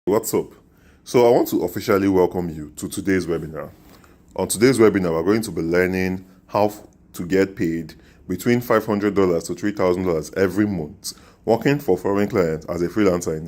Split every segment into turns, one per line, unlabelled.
What's up? So I want to officially welcome you to today's webinar. On today's webinar, we're going to be learning how to get paid between $500 to $3,000 every month working for foreign clients as a freelancer in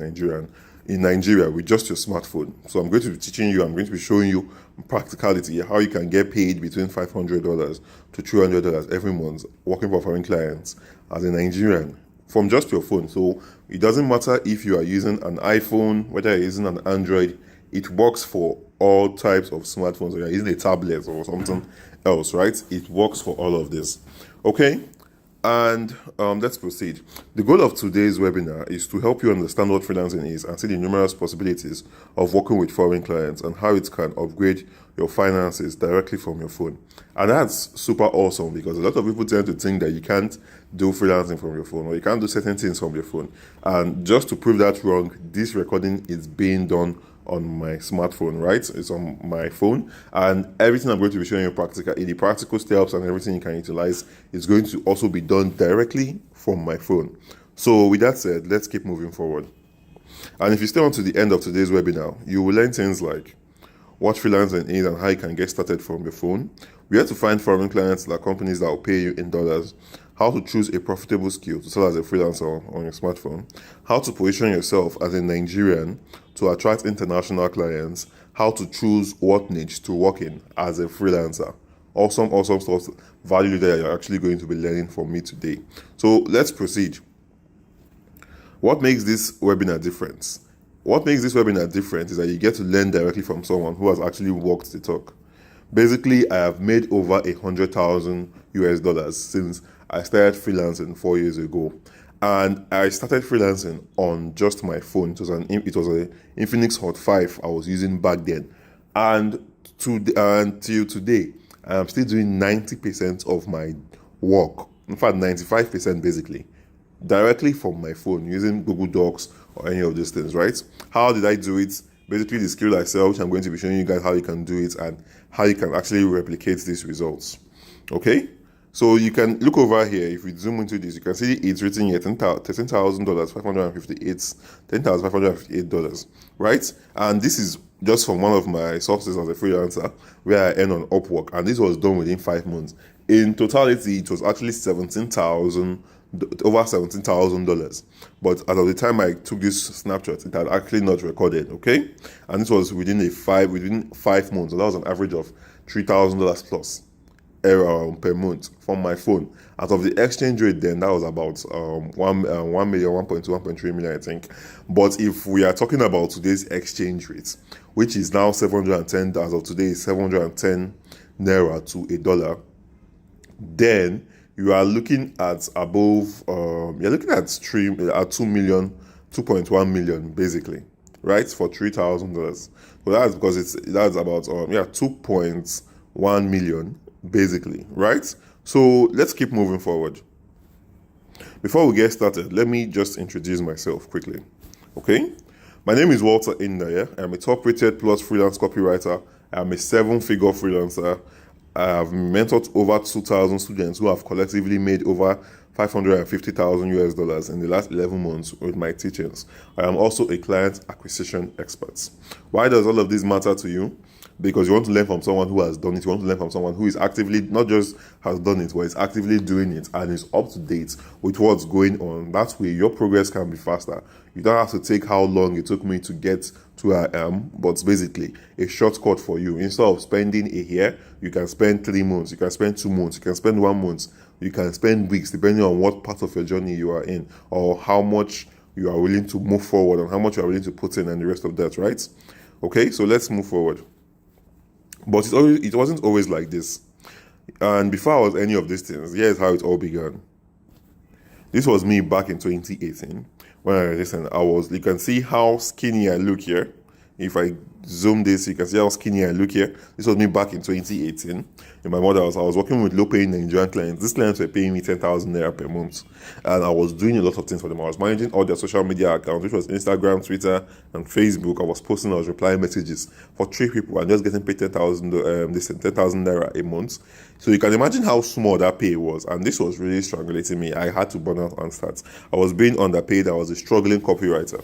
Nigeria with just your smartphone. So I'm going to be teaching you, I'm going to be showing you practicality, how you can get paid between $500 to $300 every month working for foreign clients as a Nigerian from just your phone. So it doesn't matter if you are using an iPhone, whether you're using an Android, it works for all types of smartphones. Or you're using a tablet or something else, right? It works for all of this. Okay? And let's proceed. The goal of today's webinar is to help you understand what freelancing is and see the numerous possibilities of working with foreign clients and how it can upgrade your finances directly from your phone. And that's super awesome because a lot of people tend to think that you can't do freelancing from your phone or you can't do certain things from your phone. And just to prove that wrong, this recording is being done on my smartphone, right? It's on my phone, and everything I'm going to be showing you the practical steps and everything you can utilize is going to also be done directly from my phone. So with that said, let's keep moving forward. And if you stay on to the end of today's webinar, you will learn things like what freelancing is and how you can get started from your phone, where to find foreign clients like companies that will pay you in dollars, how to choose a profitable skill to sell as a freelancer on your smartphone, how to position yourself as a Nigerian to attract international clients, how to choose what niche to work in as a freelancer. Awesome stuff, value that you're actually going to be learning from me today. So let's proceed. What makes this webinar different? What makes this webinar different is that you get to learn directly from someone who has actually walked the talk. Basically, I have made over $100,000 since I started freelancing 4 years ago, and I started freelancing on just my phone. It was a Infinix Hot 5 I was using back then, and until today, I am still doing 90% of my work. In fact, 95% basically, directly from my phone using Google Docs or any of these things. Right? How did I do it? Basically, the skill I sell, which I'm going to be showing you guys how you can do it and how you can actually replicate these results. Okay? So you can look over here. If we zoom into this, you can see it's written here $10,558, right? And this is just from one of my sources as a freelancer where I earn on Upwork, and this was done within 5 months. In totality, it was actually over $17,000. But as of the time I took this snapshot, it had actually not recorded. Okay, and this was within 5 months. So that was an average of $3,000 plus per month from my phone. Out of the exchange rate then, that was about 1 million, 1.2, 1.3 million, I think. But if we are talking about today's exchange rate, which is now 710, as of today is 710 naira to a dollar, then you are looking at above you're looking at 2.1 million basically, right, for $3,000. So that's because that's about 2.1 million basically, right? So let's keep moving forward. Before we get started, let me just introduce myself quickly. Okay, my name is Eyinnaya. I'm a top-rated plus freelance copywriter. I'm a 7-figure freelancer. I have mentored over 2,000 students who have collectively made over $550,000 in the last 11 months with my teachings. I am also a client acquisition expert. Why does all of this matter to you? Because you want to learn from someone who has done it. You want to learn from someone who is actively, not just has done it, but is actively doing it and is up to date with what's going on. That way, your progress can be faster. You don't have to take how long it took me to get to where I am, but it's basically a shortcut for you. Instead of spending a year, you can spend 3 months, you can spend 2 months, you can spend 1 month, you can spend weeks, depending on what part of your journey you are in or how much you are willing to move forward and how much you are willing to put in and the rest of that, right? Okay, so let's move forward. But it wasn't always like this. And before I was any of these things, here's how it all began. This was me back in 2018 when you can see how skinny I look here. If I zoom this, you can see how skinny I look here. This was me back in 2018. In my mother house, I was working with low-paying Nigerian clients. These clients were paying me 10,000 naira per month, and I was doing a lot of things for them. I was managing all their social media accounts, which was Instagram, Twitter, and Facebook. I was posting, I was replying messages for 3 people, and just getting paid 10,000 naira a month. So you can imagine how small that pay was, and this was really strangulating me. I had to burn out and start. I was being underpaid. I was a struggling copywriter.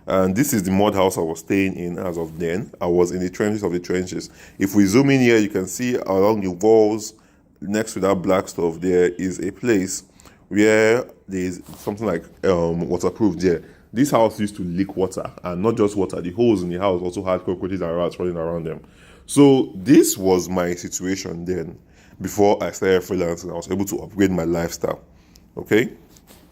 And this is the mud house I was staying in as of then. I was in the trenches of the trenches. If we zoom in here, you can see along the walls, next to that black stuff, there is a place where there's something like waterproof there. This house used to leak water, and not just water, the holes in the house also had cockroaches and rats running around them. So this was my situation then. Before I started freelancing, I was able to upgrade my lifestyle. Okay?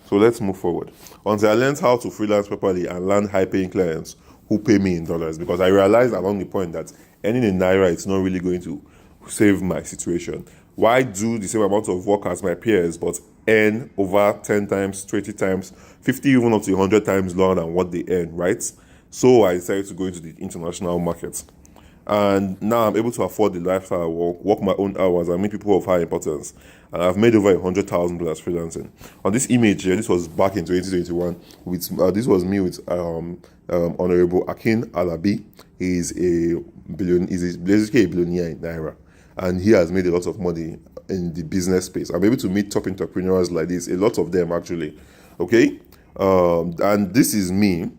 So let's move forward. Until I learned how to freelance properly and land high-paying clients who pay me in dollars, because I realized along the point that earning in Naira, it's not really going to save my situation. Why do the same amount of work as my peers but earn over 10 times, 20 times, 50, even up to 100 times lower than what they earn, right? So I decided to go into the international market. And now I'm able to afford the lifestyle I work my own hours, and meet people of high importance. And I've made over $100,000 freelancing. On this image here, this was back in 2021. This was me with Honorable Akin Alabi. He's basically a billionaire in Naira, and he has made a lot of money in the business space. I'm able to meet top entrepreneurs like this, a lot of them actually. Okay, and this is me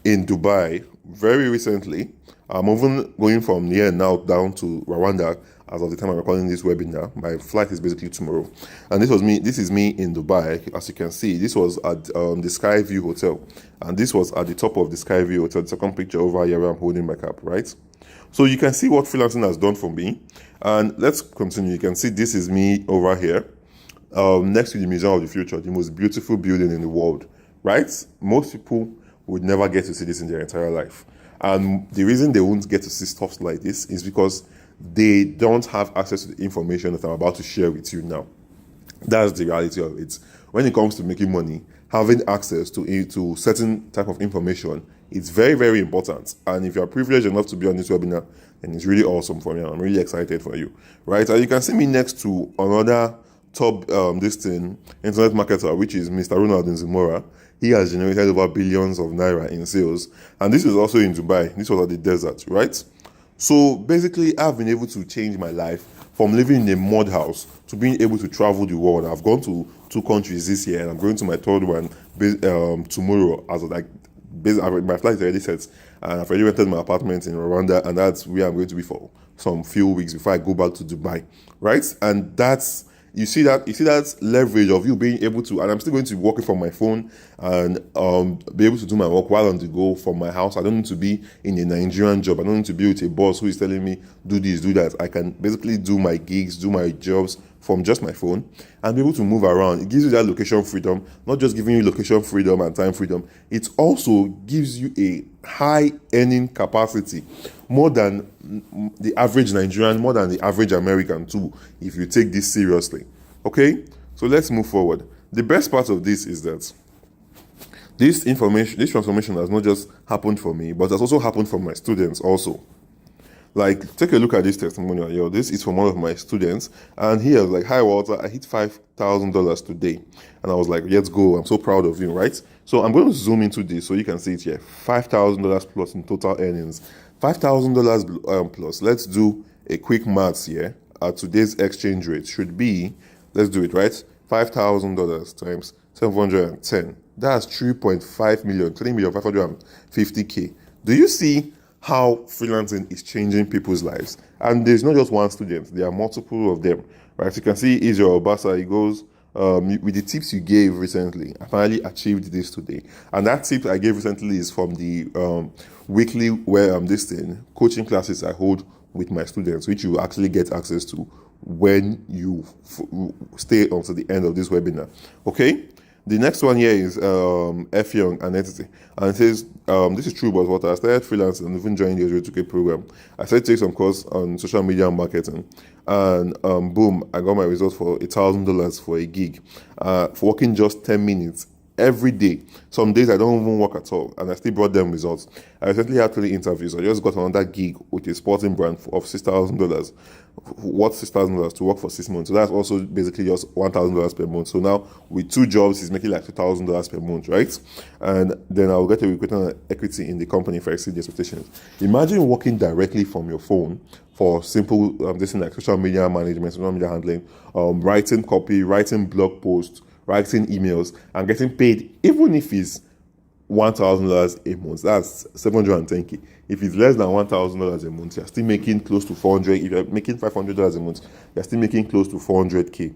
in Dubai very recently. I'm even going from here now down to Rwanda as of the time I'm recording this webinar. My flight is basically tomorrow. And this is me in Dubai. As you can see, this was at the Skyview Hotel. And this was at the top of the Skyview Hotel. The second picture over here where I'm holding my cap, right? So you can see what freelancing has done for me. And let's continue. You can see this is me over here, next to the Museum of the Future, the most beautiful building in the world, right? Most people would never get to see this in their entire life. And the reason they won't get to see stuff like this is because they don't have access to the information that I'm about to share with you now. That's the reality of it. When it comes to making money, having access to certain type of information, it's very, very important. And if you're privileged enough to be on this webinar, then it's really awesome for me. I'm really excited for you, right? And you can see me next to another top internet marketer, which is Mr. Ronald Nzimora. He has generated over billions of Naira in sales. And this is also in Dubai. This was at the desert, right? So basically, I've been able to change my life from living in a mud house to being able to travel the world. I've gone to 2 countries this year, and I'm going to my 3rd one tomorrow. My flight is already set, and I've already rented my apartment in Rwanda, and that's where I'm going to be for some few weeks before I go back to Dubai, right? And that's you see that leverage of you being able to, and I'm still going to be working from my phone and be able to do my work while on the go from my house. I don't need to be in a Nigerian job. I don't need to be with a boss who is telling me do this, do that. I can basically do my gigs, do my jobs from just my phone and be able to move around. It gives you that location freedom, not just giving you location freedom and time freedom. It also gives you a high earning capacity, more than the average Nigerian, more than the average American too, if you take this seriously. Okay, so let's move forward. The best part of this is that this transformation has not just happened for me, but has also happened for my students also. Like, take a look at this testimonial here. This is from one of my students, and he was like, "Hi Walter, I hit $5,000 today," and I was like, "Let's go! I'm so proud of you, right?" So I'm going to zoom into this so you can see it here. $5,000 plus in total earnings. $5,000 plus. Let's do a quick maths here. Today's exchange rate should be, let's do it right. $5,000 times 710. That's 3.5 million, 3,550,000. Do you see how freelancing is changing people's lives? And there's not just one student, there are multiple of them, right? You can see Israel Obasa, he goes, with the tips you gave recently, I finally achieved this today. And that tip I gave recently is from the weekly coaching classes I hold with my students, which you actually get access to when you stay until the end of this webinar. Okay? The next one here is F. Young and Entity. And it says, this is true, but what I started freelancing and even joined the 2K program. I started to take some course on social media marketing. And boom, I got my results for $1,000 for a gig. For working just 10 minutes every day. Some days I don't even work at all, and I still brought them results. I recently had 3 interviews. I just got another gig with a sporting brand of $6,000. Worth $6,000 to work for 6 months. So that's also basically just $1,000 per month. So now with 2 jobs, he's making like $2,000 per month, right? And then I'll get a return on equity in the company if I exceed the expectations. Imagine working directly from your phone for simple this thing like social media management, social media handling, writing copy, writing blog posts, writing emails, and getting paid, even if it's $1,000 a month, that's 710K. If it's less than $1,000 a month, you're still making close to 400. If you're making $500 a month, you're still making close to 400K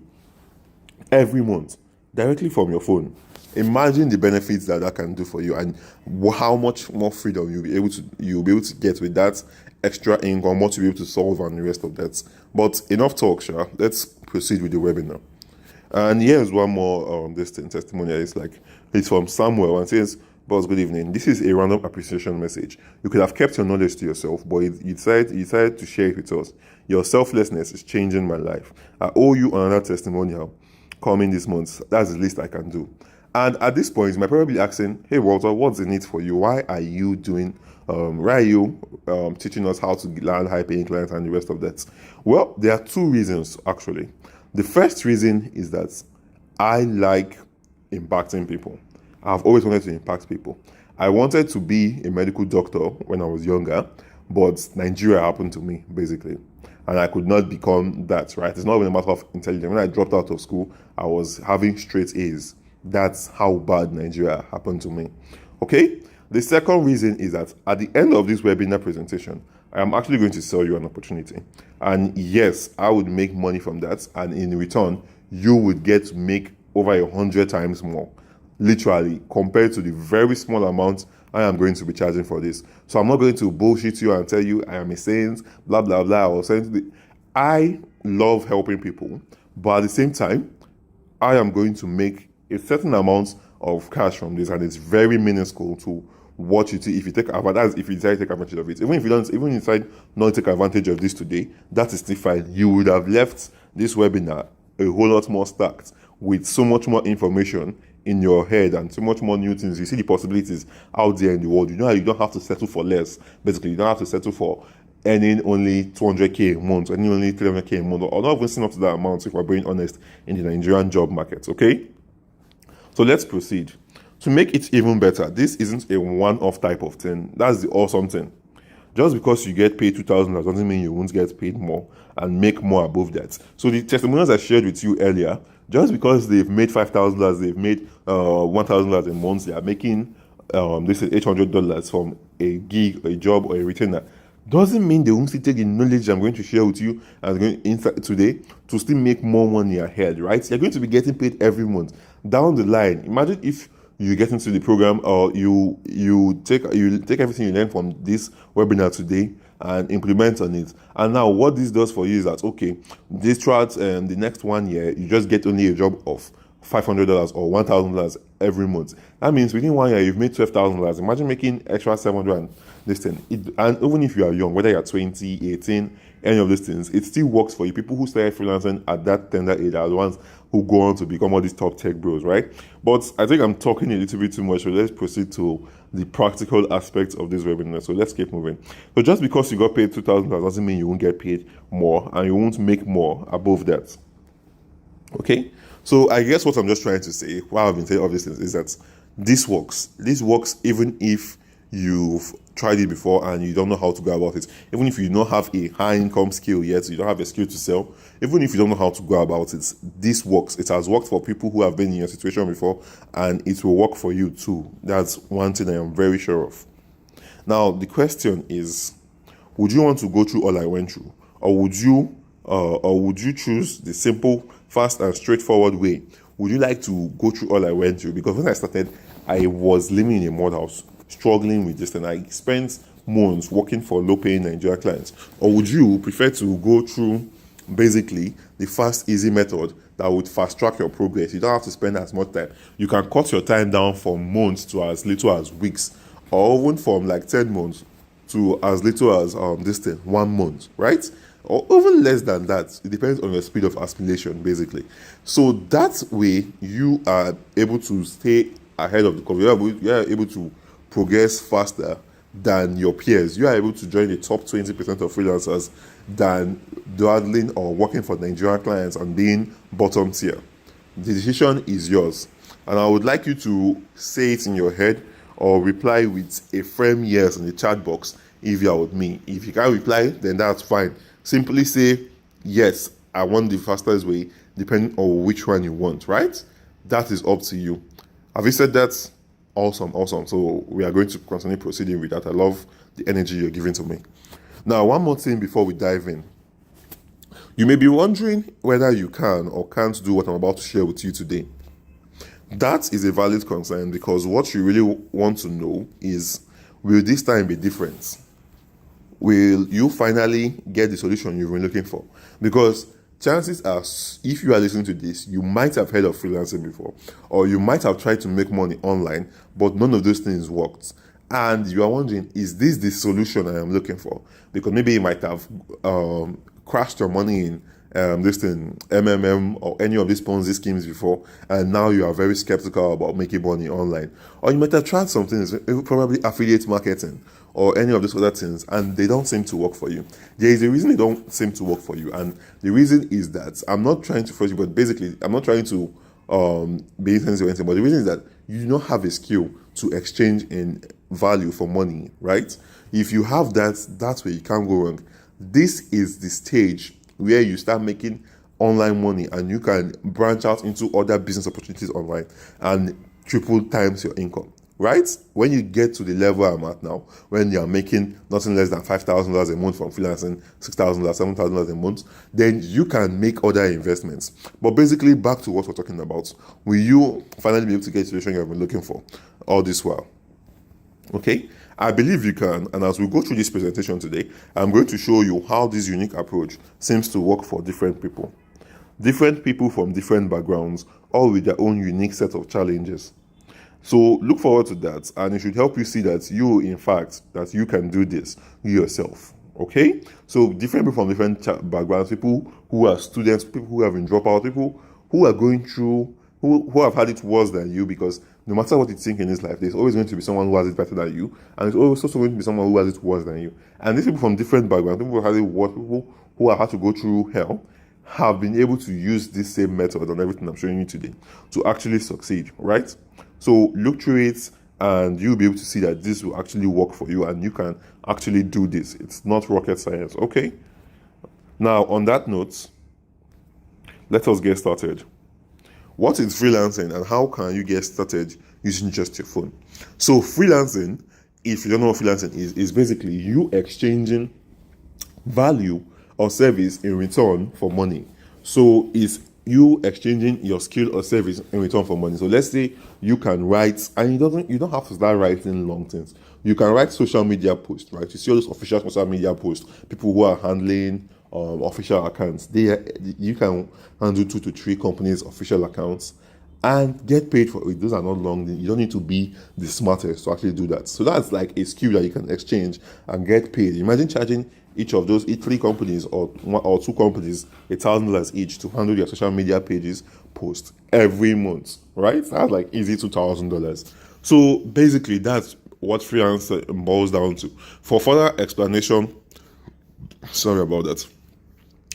every month directly from your phone. Imagine the benefits that that can do for you, and how much more freedom you'll be able to get with that extra income, what you'll be able to solve and the rest of that. But enough talk, sure. Let's proceed with the webinar. And here's one more this thing, testimonial. It's from Samuel and says, "Boss, good evening. This is a random appreciation message. You could have kept your knowledge to yourself, but you decided to share it with us. Your selflessness is changing my life. I owe you another testimonial coming this month. That's the least I can do." And at this point, you might probably be asking, "Hey Walter, what's in it for you? Why are you teaching us how to land high-paying clients and the rest of that?" Well, there are two reasons actually. The first reason is that I like impacting people. I've always wanted to impact people. I wanted to be a medical doctor when I was younger, but Nigeria happened to me, basically. And I could not become that, right? It's not even a matter of intelligence. When I dropped out of school, I was having straight A's. That's how bad Nigeria happened to me. Okay? The second reason is that at the end of this webinar presentation, I am actually going to sell you an opportunity. And yes, I would make money from that. And in return, you would get to make over 100 times more, literally, compared to the very small amount I am going to be charging for this. So I'm not going to bullshit you and tell you I am a saint, blah, blah, blah, or something. I love helping people, but at the same time, I am going to make a certain amount of cash from this, and it's very minuscule to what you do if you take advantage. If you decide to take advantage of it, even if you decide not to take advantage of this today, that is still fine. You would have left this webinar a whole lot more stacked with so much more information in your head and so much more new things. You see the possibilities out there in the world. You know how you don't have to settle for less. Basically, you don't have to settle for earning only 200K a month, earning only 300K a month, or not even up to that amount if we're being honest in the Nigerian job market. Okay? So let's proceed. To make it even better, this isn't a one-off type of thing. That's the awesome thing. Just because you get paid $2,000 doesn't mean you won't get paid more and make more above that. So the testimonials I shared with you earlier, just because they've made $5,000, they've made $1,000 a month, they are making this is $800 from a gig, a job, or a retainer, doesn't mean they won't still take the knowledge I'm going to share with you and going inside today to still make more money ahead, right? You're going to be getting paid every month. Down the line, imagine if you get into the program, or you take everything you learned from this webinar today and implement on it. And now what this does for you is that, okay, this throughout the next 1 year, you just get only a job of $500 or $1,000 every month. That means within 1 year, you've made $12,000. Imagine making extra 700 this thing. And even if you are young, whether you're 20, 18, any of these things, it still works for you. People who started freelancing at that tender age are the ones who go on to become all these top tech bros, right? But I think I'm talking a little bit too much, so let's proceed to the practical aspects of this webinar. So let's keep moving. So just because you got paid $2,000 doesn't mean you won't get paid more and you won't make more above that. Okay? So I guess what I'm just trying to say, while I've been saying all these things, is that this works. This works even if you've tried it before and you don't know how to go about it. Even if you don't have a high income skill yet, you don't have a skill to sell, even if you don't know how to go about it, this works. It has worked for people who have been in your situation before, and it will work for you too. That's one thing I am very sure of. Now, the question is, would you want to go through all I went through? Or would you choose the simple, fast, and straightforward way? Would you like to go through all I went through? Because when I started, I was living in a mud house, struggling with this, and I spent months working for low-paying Nigerian clients. Or would you prefer to go through basically the fast, easy method that would fast-track your progress? You don't have to spend as much time. You can cut your time down from months to as little as weeks, or even from like 10 months to as little as 1 month, right? Or even less than that. It depends on your speed of assimilation, basically. So that way, you are able to stay ahead of the curve. You are able to progress faster than your peers. You are able to join the top 20% of freelancers than dawdling or working for Nigerian clients and being bottom tier. The decision is yours. And I would like you to say it in your head or reply with a firm yes in the chat box if you are with me. If you can't reply, then that's fine. Simply say, yes, I want the fastest way, depending on which one you want, right? That is up to you. Have you said that? Awesome, awesome. So we are going to continue proceeding with that. I love the energy you're giving to me. Now, one more thing before we dive in. You may be wondering whether you can or can't do what I'm about to share with you today. That is a valid concern, because what you really want to know is, will this time be different? Will you finally get the solution you've been looking for? Because chances are, if you are listening to this, you might have heard of freelancing before, or you might have tried to make money online, but none of those things worked. And you are wondering, is this the solution I am looking for? Because maybe you might have crashed your money in this thing, MMM, or any of these Ponzi schemes before, and now you are very skeptical about making money online. Or you might have tried some things, probably affiliate marketing, or any of these other things, and they don't seem to work for you. There is a reason they don't seem to work for you, and the reason is that, I'm not trying to force you, but basically, I'm not trying to be insensitive or anything, but the reason is that you do not have a skill to exchange in value for money, right? If you have that, that's where you can't go wrong. This is the stage where you start making online money, and you can branch out into other business opportunities online and triple times your income, right? When you get to the level I'm at now, when you're making nothing less than $5,000 a month from freelancing, $6,000, $7,000 a month, then you can make other investments. But basically, back to what we're talking about. Will you finally be able to get the solution you've been looking for all this while? Okay, I believe you can, and as we go through this presentation today, I'm going to show you how this unique approach seems to work for different people. Different people from different backgrounds, all with their own unique set of challenges. So look forward to that, and it should help you see that that you can do this yourself. Okay, so different people from different backgrounds, people who are students, people who have been dropout, people who are going through, who have had it worse than you, because no matter what you think in this life, there's always going to be someone who has it better than you, and there's always also going to be someone who has it worse than you. And these people from different backgrounds, people who have it worse, people who have had to go through hell, have been able to use this same method and everything I'm showing you today to actually succeed, right? So look through it, and you'll be able to see that this will actually work for you, and you can actually do this. It's not rocket science, okay? Now, on that note, let us get started. What is freelancing, and how can you get started using just your phone? So freelancing, if you don't know what freelancing is basically you exchanging value or service in return for money. So it's you exchanging your skill or service in return for money. So let's say you can write, and you don't have to start writing long things. You can write social media posts, right? You see all those official social media posts, people who are handling official accounts. You can handle 2 to 3 companies' official accounts and get paid for it. Those are not long. You don't need to be the smartest to actually do that. So that's like a skill that you can exchange and get paid. Imagine charging each of those 3 companies or 2 companies $1,000 each to handle your social media pages post every month, right? That's like easy $2,000. So basically, that's what freelance boils down to. For further explanation, sorry about that.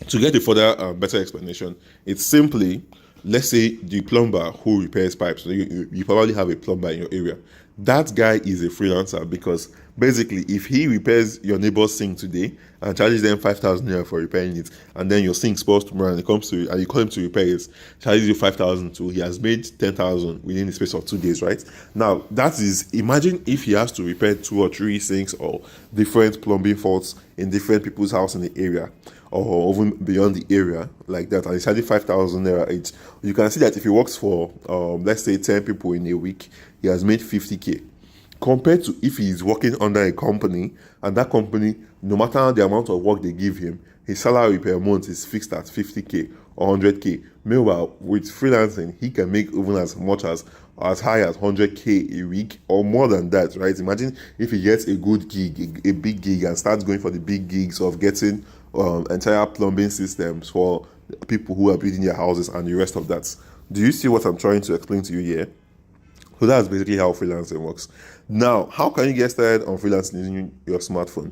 To get a further better explanation, it's simply, let's say the plumber who repairs pipes. So you probably have a plumber in your area. That guy is a freelancer, because basically, if he repairs your neighbor's sink today and charges them 5,000 naira for repairing it, and then your sink spoils tomorrow and he comes to and you call him to repair it, charges you 5,000 too, he has made 10,000 within the space of 2 days, right? Now, that is, imagine if he has to repair 2 or 3 sinks or different plumbing faults in different people's house in the area, or even beyond the area like that, and he's charging 5,000 naira each. You can see that if he works for, let's say 10 people in a week, he has made 50k. Compared to if he's working under a company, and that company, no matter the amount of work they give him, his salary per month is fixed at 50k or 100k. Meanwhile, with freelancing, he can make even as much as high as 100k a week or more than that, right? Imagine if he gets a good gig, a big gig, and starts going for the big gigs of getting entire plumbing systems for people who are building their houses and the rest of that. Do you see what I'm trying to explain to you here? So that's basically how freelancing works. Now, how can you get started on freelancing using your smartphone?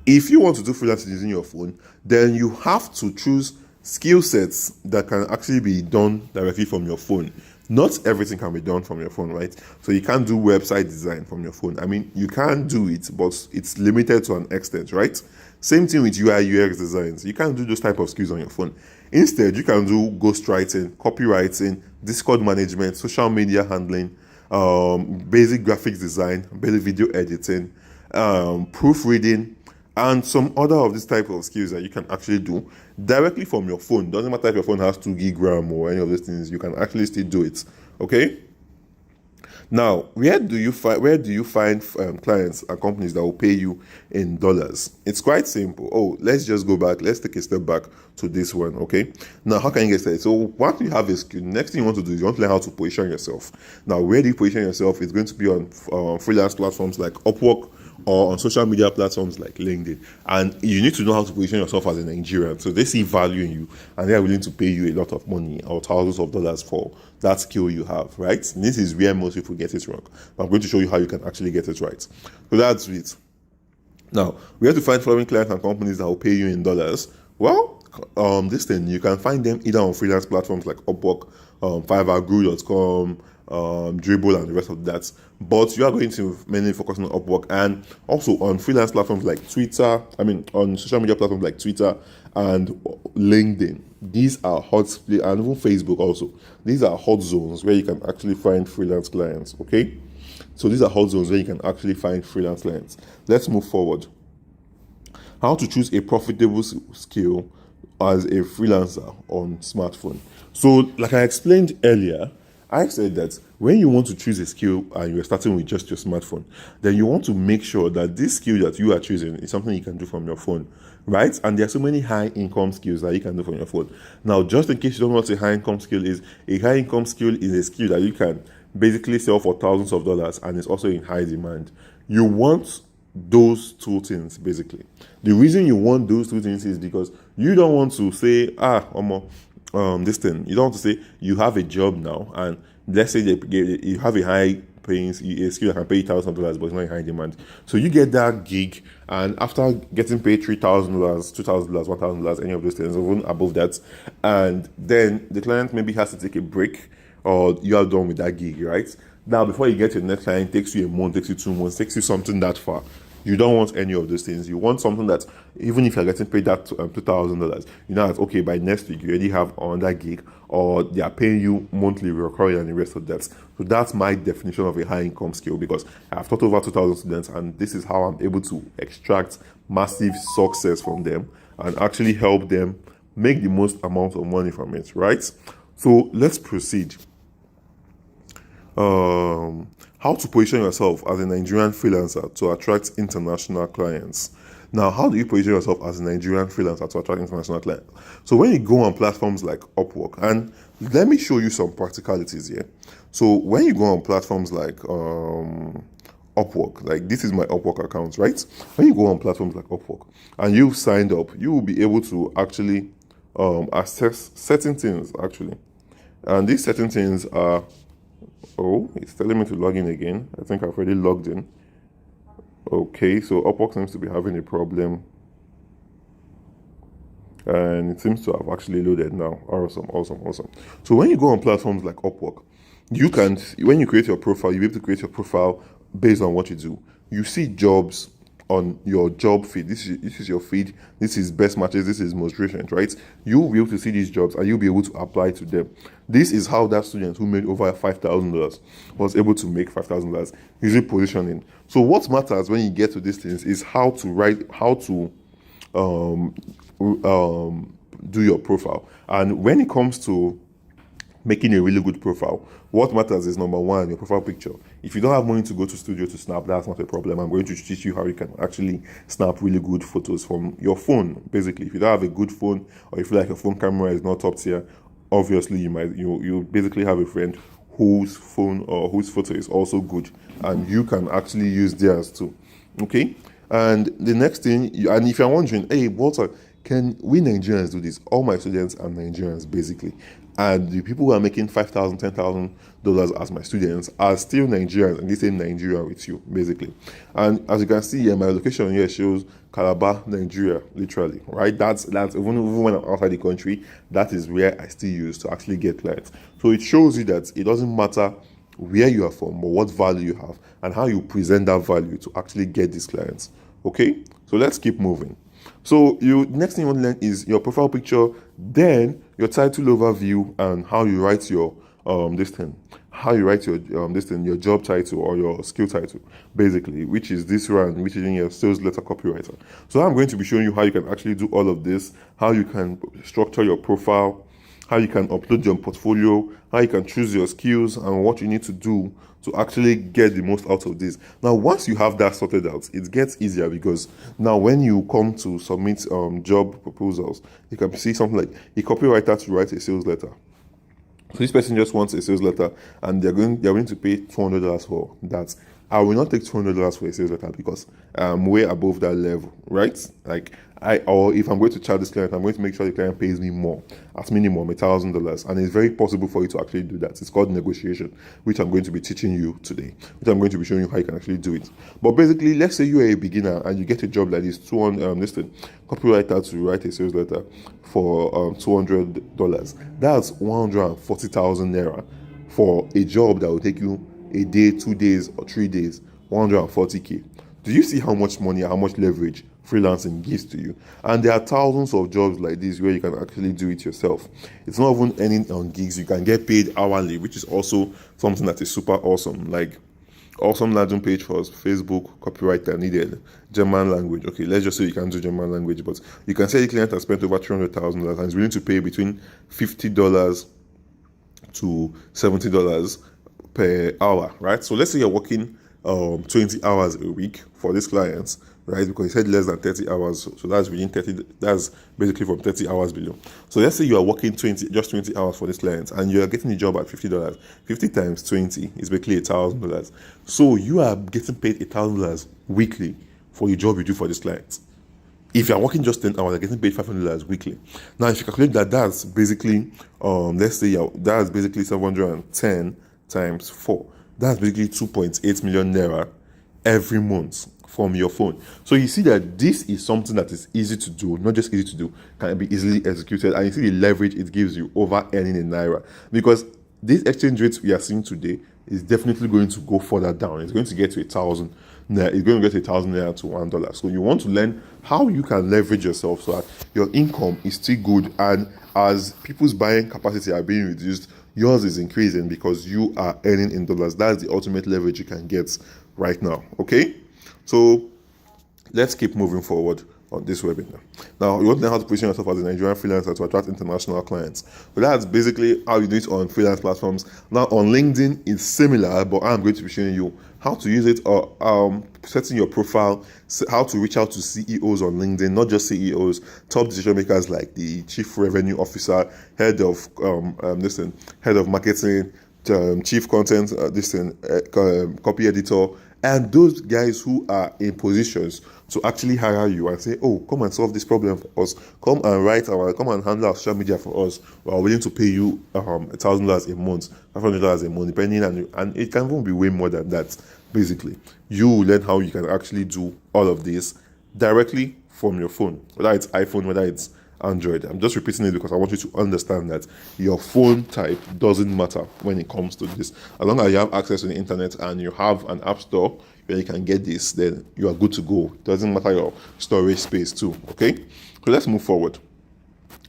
If you want to do freelancing using your phone, then you have to choose skill sets that can actually be done directly from your phone. Not everything can be done from your phone, right? So you can't do website design from your phone. I mean, you can do it, but it's limited to an extent, right? Same thing with UI UX designs. You can't do those type of skills on your phone. Instead, you can do ghostwriting, copywriting, Discord management, social media handling, basic graphics design, basic video editing, proofreading, and some other of this type of skills that you can actually do directly from your phone. Doesn't matter if your phone has 2 gig RAM or any of those things, you can actually still do it. Okay. Now, where do you find clients and companies that will pay you in dollars? It's quite simple. Oh, let's just go back. Let's take a step back to this one. Okay. Now, how can you get started? So, once you have a skill, next thing you want to do is you want to learn how to position yourself. Now, where do you position yourself? It's going to be on freelance platforms like Upwork, or on social media platforms like LinkedIn. And you need to know how to position yourself as a Nigerian. So they see value in you and they are willing to pay you a lot of money or thousands of dollars for that skill you have, right? And this is where most people get it wrong. But I'm going to show you how you can actually get it right. So that's it. Now, we have to find following clients and companies that will pay you in dollars. Well, this thing, you can find them either on freelance platforms like Upwork, Fiverr, Guru.com, Dribble, and the rest of that. But you are going to mainly focus on Upwork and also on freelance platforms like Twitter. On social media platforms like Twitter and LinkedIn. These are hot, and even Facebook also. These are hot zones where you can actually find freelance clients. Okay, so these are hot zones where you can actually find freelance clients. Let's move forward. How to choose a profitable skill as a freelancer on smartphone. So, like I explained earlier, I said that when you want to choose a skill and you're starting with just your smartphone, then you want to make sure that this skill that you are choosing is something you can do from your phone, right? And there are so many high income skills that you can do from your phone. Now, just in case you don't know what a high income skill is, a high income skill is a skill that you can basically sell for thousands of dollars and is also in high demand. You want those two things, basically. The reason you want those two things is because you don't want to say, this thing. You don't want to say you have a job now, and let's say you have a high paying a skill that can pay you $1,000, but it's not in high demand. So you get that gig, and after getting paid $3,000, $2,000, $1,000, any of those things, even above that, and then the client maybe has to take a break, or you are done with that gig, right? Now, before you get your next client, it takes you a month, takes you 2 months, takes you something that far. You don't want any of those things. You want something that, even if you're getting paid that $2,000, you know that, okay, by next week, you already have another gig, or they are paying you monthly, recurring, and the rest of that. So that's my definition of a high income skill, because I've taught over 2,000 students, and this is how I'm able to extract massive success from them and actually help them make the most amount of money from it, right? So let's proceed. How to position yourself as a Nigerian freelancer to attract international clients. Now, how do you position yourself as a Nigerian freelancer to attract international clients? So when you go on platforms like Upwork, and let me show you some practicalities here. So when you go on platforms like Upwork, like this is my Upwork account, right? When you go on platforms like Upwork and you've signed up, you will be able to actually access certain things, actually. And these certain things are, oh, it's telling me to log in again. I think I've already logged in. Okay, so Upwork seems to be having a problem. And it seems to have actually loaded now. Awesome. So when you go on platforms like Upwork, you can, when you create your profile, you'll be able to create your profile based on what you do. You see jobs on your job feed. This is your feed. This is best matches. This is most recent, right? You'll be able to see these jobs and you'll be able to apply to them. This is how that student who made over $5,000 was able to make $5,000 using positioning. So what matters when you get to these things is how to do your profile. And when it comes to making a really good profile, what matters is, number one, your profile picture. If you don't have money to go to studio to snap, that's not a problem. I'm going to teach you how you can actually snap really good photos from your phone. Basically, if you don't have a good phone, or you feel like your phone camera is not top tier, obviously you basically have a friend whose phone or whose photo is also good, and you can actually use theirs too. Okay. And the next thing, and if you're wondering, hey, Walter, can we Nigerians do this? All my students are Nigerians, basically. And the people who are making $5,000, $10,000 as my students are still Nigerians, and they say Nigeria with you, basically. And as you can see here, my location here shows Calabar, Nigeria, literally, right? That's even when I'm outside the country, that is where I still use to actually get clients. So it shows you that it doesn't matter where you are from, but what value you have and how you present that value to actually get these clients. Okay, so let's keep moving. So next thing you want to learn is your profile picture, then your title overview, and how you write your how you write your your job title or your skill title, basically, which is this one, which is in your sales letter copywriter. So I'm going to be showing you how you can actually do all of this, how you can structure your profile, how you can upload your portfolio, how you can choose your skills, and what you need to do to actually get the most out of this. Now, once you have that sorted out, it gets easier, because now when you come to submit job proposals, you can see something like a copywriter to write a sales letter. So this person just wants a sales letter, and they're going to pay $200 for that. I will not take $200 for a sales letter, because I'm way above that level, right? Like, or if I'm going to charge this client, I'm going to make sure the client pays me more, at minimum $1,000. And it's very possible for you to actually do that. It's called negotiation, which I'm going to be teaching you today, which I'm going to be showing you how you can actually do it. But basically, let's say you are a beginner and you get a job like this, copywriter to write a sales letter for $200. That's 140,000 naira for a job that will take you a day, 2 days, or 3 days. 140k. Do you see how much money, how much leverage freelancing gives to you? And there are thousands of jobs like this where you can actually do it yourself. It's not even earning on gigs. You can get paid hourly, which is also something that is super awesome. Like, awesome landing page for us, Facebook copywriter needed, German language. Okay, let's just say you can do German language, but you can say the client has spent over $300,000 and is willing to pay between $50 to $70 per hour, right? So let's say you're working 20 hours a week for these clients, right? Because he said less than 30 hours, so that's within 30. That's basically from 30 hours below. So let's say you are working 20 hours for this client, and you are getting the job at $50. 50 times 20 is basically $1,000. So you are getting paid $1,000 weekly for the job you do for this client. If you are working just 10 hours, you're getting paid $500 weekly. Now, if you calculate that, that's basically let's say that's basically 710 times 4. That's basically 2.8 million naira every month from your phone. So you see that this is something that is easy to do, not just easy to do, can be easily executed, and you see the leverage it gives you over earning in naira, because this exchange rate we are seeing today is definitely going to go further down. It's going to get to 1,000 naira. It's going to get 1,000 naira to $1. So you want to learn how you can leverage yourself so that your income is still good, and as people's buying capacity are being reduced, yours is increasing because you are earning in dollars. That's the ultimate leverage you can get right now. Okay, so let's keep moving forward on this webinar. Now, you want to learn how to position yourself as a Nigerian freelancer to attract international clients. But that's basically how you do it on freelance platforms. Now, on LinkedIn, it's similar, but I'm going to be showing you how to use it, or setting your profile, how to reach out to CEOs on LinkedIn, not just CEOs, top decision makers like the chief revenue officer, head of head of marketing, chief content, copy editor, and those guys who are in positions to actually hire you and say, oh, come and solve this problem for us, come and handle our social media for us. We're willing to pay you $1,000 a month, $500 a month, depending on you, and it can even be way more than that. Basically, you learn how you can actually do all of this directly from your phone, whether it's iPhone, whether it's Android. I'm just repeating it because I want you to understand that your phone type doesn't matter when it comes to this. As long as you have access to the internet and you have an app store where you can get this, then you are good to go. It doesn't matter your storage space too. Okay, so let's move forward.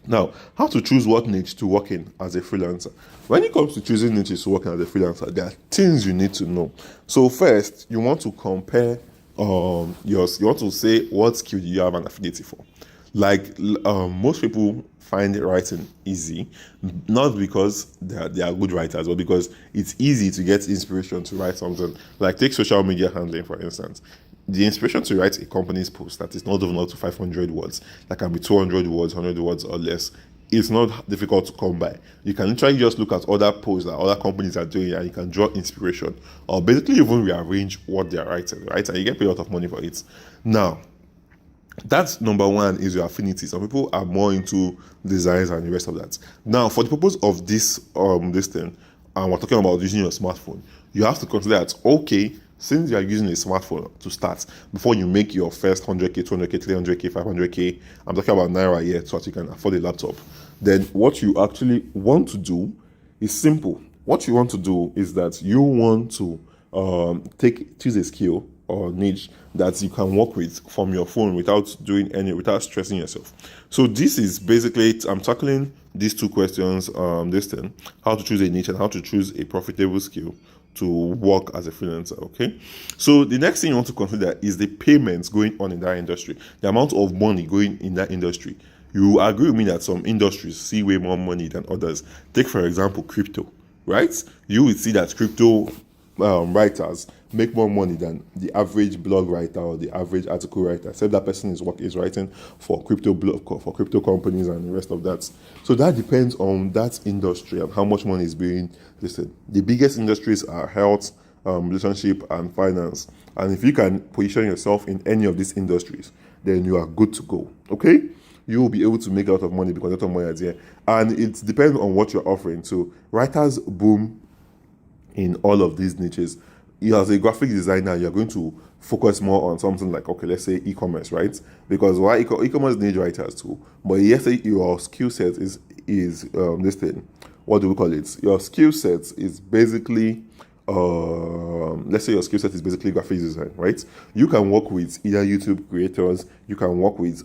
Now, how to choose what niche to work in as a freelancer. When it comes to choosing niches to work in as a freelancer, there are things you need to know. So first, you want to compare you want to say what skill you have an affinity for. Like most people find writing easy, not because they are good writers, but because it's easy to get inspiration to write something. Like take social media handling, for instance. The inspiration to write a company's post that is not even up to 500 words, that can be 200 words, 100 words or less, it's not difficult to come by. You can literally just look at other posts that other companies are doing, and you can draw inspiration, or basically even rearrange what they are writing, right? And you get paid a lot of money for it. Now, that's number one, is your affinity. Some people are more into designs and the rest of that. Now, for the purpose of this thing, and we're talking about using your smartphone, you have to consider that, okay, since you are using a smartphone to start, before you make your first 100k, 200k, 300k, 500k, I'm talking about naira here, so that you can afford a laptop, then what you actually want to do is simple. What you want to do is that you want to choose a skill, or niche that you can work with from your phone without stressing yourself. So this is basically it. I'm tackling these two questions, how to choose a niche and how to choose a profitable skill to work as a freelancer. Okay, so the next thing you want to consider is the payments going on in that industry, the amount of money going in that industry. You agree with me that some industries see way more money than others. Take for example crypto, right? You will see that crypto writers make more money than the average blog writer or the average article writer, except that person is writing for crypto blog, for crypto companies and the rest of that. So that depends on that industry and how much money is being listed. The biggest industries are health, relationship, and finance. And if you can position yourself in any of these industries, then you are good to go. Okay, you will be able to make a lot of money because a lot of money is here, and it depends on what you're offering. So writers boom in all of these niches. You, as a graphic designer, you're going to focus more on something like, okay, let's say e-commerce, right? Because why e-commerce needs writers too, but yes, your skill set is this thing. What do we call it? Your skill set is basically let's say your skill set is basically graphic design, right? You can work with either YouTube creators, you can work with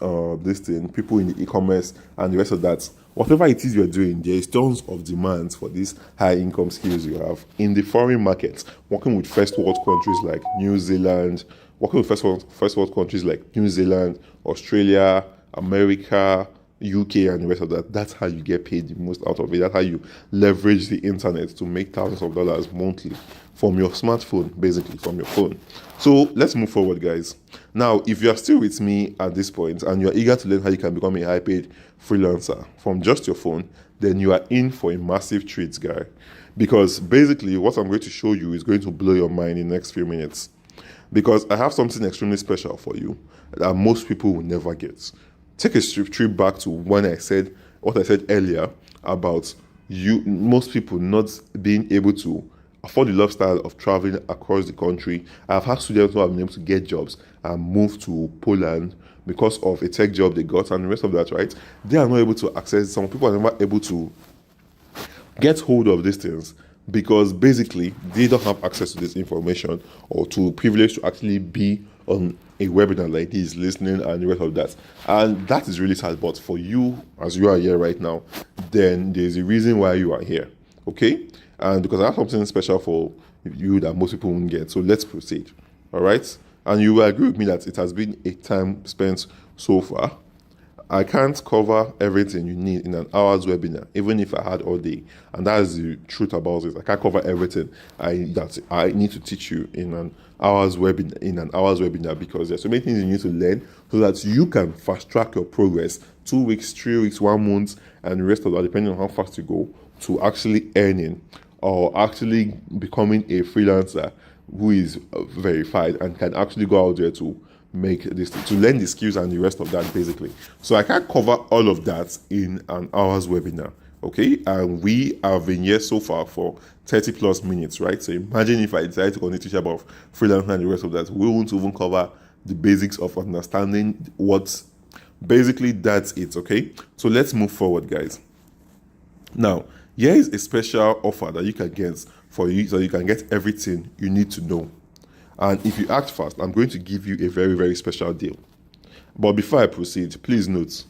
people in the e-commerce and the rest of that. Whatever it is you're doing, there is tons of demands for these high income skills you have in the foreign markets. Working with first world countries like New Zealand, Australia, America, UK, and the rest of that. That's how you get paid the most out of it. That's how you leverage the internet to make thousands of dollars monthly from your smartphone, basically from your phone. So let's move forward, guys. Now, if you are still with me at this point and you're eager to learn how you can become a high paid freelancer from just your phone, then you are in for a massive treat, guy. Because basically what I'm going to show you is going to blow your mind in the next few minutes. Because I have something extremely special for you that most people will never get. Take a trip back to when I said what I said earlier about most people not being able to afford the lifestyle of traveling across the country. I've had students who have been able to get jobs and move to Poland because of a tech job they got and the rest of that, right? They are not able to access, some people are never able to get hold of these things because basically they don't have access to this information or to privilege to actually be on a webinar like this, listening and the rest of that. And that is really sad. But for you, as you are here right now, then there's a reason why you are here. Okay? And because I have something special for you that most people won't get. So let's proceed. All right? And you will agree with me that it has been a time spent so far. I can't cover everything you need in an hour's webinar, even if I had all day. And that is the truth about it. I can't cover everything that I need to teach you in an hour's webinar because there's so many things you need to learn so that you can fast track your progress 2 weeks, 3 weeks, 1 month, and the rest of that, depending on how fast you go, to actually earning or actually becoming a freelancer who is verified and can actually go out there to make this, to learn the skills and the rest of that, basically. So I can't cover all of that in an hour's webinar. Okay, and we have been here so far for 30 plus minutes, right? So imagine if I decide to continue to teach about freelancing and the rest of that, we won't even cover the basics of understanding what basically that's it. Okay, so let's move forward, guys. Now, here is a special offer that you can get for you so you can get everything you need to know. And if you act fast, I'm going to give you a very, very special deal. But before I proceed, please note,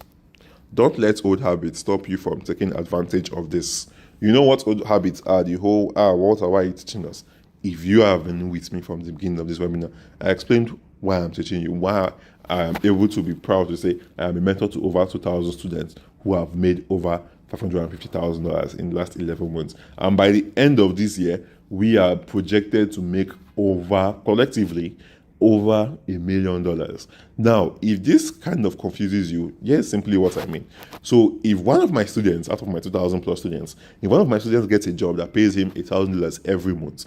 don't let old habits stop you from taking advantage of this. You know what old habits are? The whole, why are you teaching us? If you have been with me from the beginning of this webinar, I explained why I'm teaching you, why I am able to be proud to say I am a mentor to over 2,000 students who have made over $550,000 in the last 11 months. And by the end of this year, we are projected to make collectively over $1 million. Now, if this kind of confuses you, here's simply what I mean. So if one of my students, out of my 2,000 plus students, if one of my students gets a job that pays him $1,000 every month,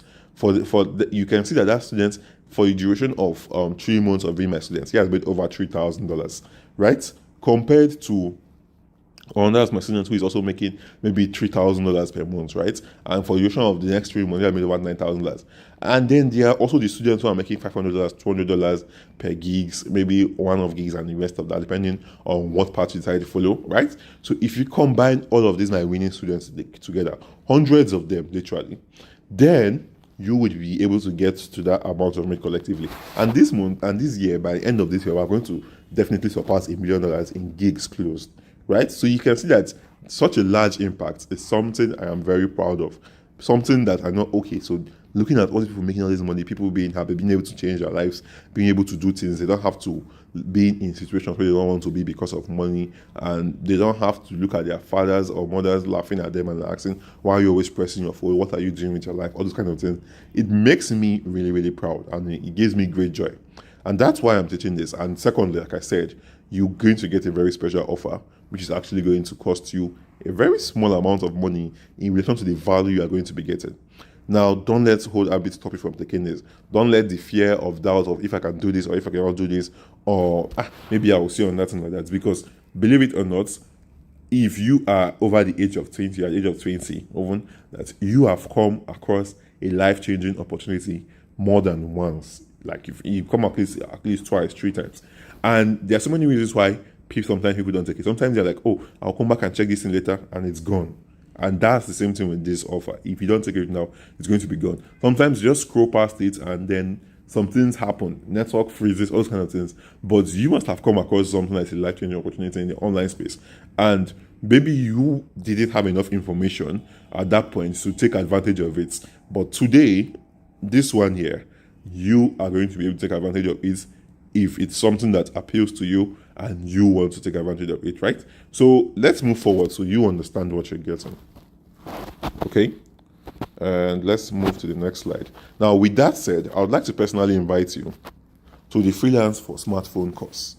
you can see that student, for the duration of 3 months of being my student, he has made over $3,000, right? Compared to that's my student who is also making maybe $3,000 per month, right? And for the duration of the next 3 months, they have made about $9,000. And then there are also the students who are making $500, $200 per gigs, maybe one of gigs and the rest of that, depending on what part you decide to follow, right? So if you combine all of these my winning students together, hundreds of them literally, then you would be able to get to that amount of money collectively. And this month and this year, by the end of this year, we're going to definitely surpass $1 million in gigs closed, right? So you can see that such a large impact is something I am very proud of. Something that I'm not okay. So looking at all the people making all this money, people being happy, being able to change their lives, being able to do things, they don't have to be in situations where they don't want to be because of money, and they don't have to look at their fathers or mothers laughing at them and asking, why are you always pressing your phone? What are you doing with your life? All those kind of things. It makes me really, really proud, and it gives me great joy. And that's why I'm teaching this. And secondly, like I said, you're going to get a very special offer, which is actually going to cost you a very small amount of money in relation to the value you are going to be getting. Now, don't let whole habit stop you from taking this. Don't let the fear of doubt of if I can do this or if I cannot do this, or maybe I will see on that and like that. Because believe it or not, if you are over the age of 20, at the age of 20, even that you have come across a life-changing opportunity more than once. Like if you come at least twice, 3 times. And there are so many reasons why sometimes people don't take it. Sometimes they're like, oh, I'll come back and check this in later, and it's gone. And that's the same thing with this offer. If you don't take it now, it's going to be gone. Sometimes you just scroll past it and then some things happen. Network freezes, all those kind of things. But you must have come across something like a life-changing opportunity in the online space. And maybe you didn't have enough information at that point to take advantage of it. But today, this one here, you are going to be able to take advantage of it if it's something that appeals to you and you want to take advantage of it, right? So let's move forward so you understand what you're getting. Okay? And let's move to the next slide. Now, with that said, I would like to personally invite you to the Freelance for Smartphone course.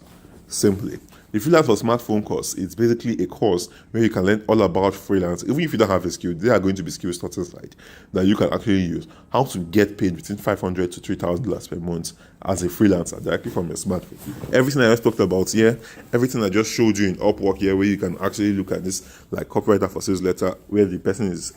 Simply, the Freelance for Smartphone course is basically a course where you can learn all about freelance. Even if you don't have a skill, there are going to be skills starting side that you can actually use. How to get paid between $500 to $3,000 per month as a freelancer directly from your smartphone. Everything I just talked about here, everything I just showed you in Upwork here, where you can actually look at this like copywriter for sales letter, where the person is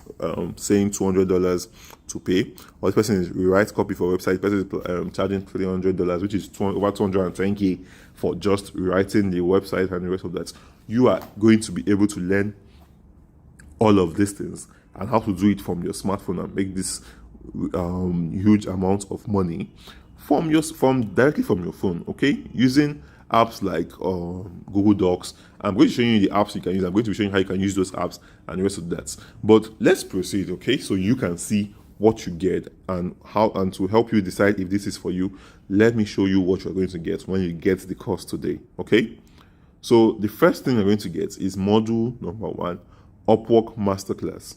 saying $200 to pay, or the person is rewrite copy for a website, the person is charging $300, which is over 210K for just rewriting the website and the rest of that. You are going to be able to learn all of these things and how to do it from your smartphone and make this huge amount of money directly from your phone, okay? Using apps like Google Docs. I'm going to show you the apps you can use. I'm going to be showing you how you can use those apps and the rest of that. But let's proceed, okay? So you can see what you get and how, and to help you decide if this is for you, let me show you what you're going to get when you get the course today, okay? So the first thing you're going to get is module number 1, Upwork Masterclass.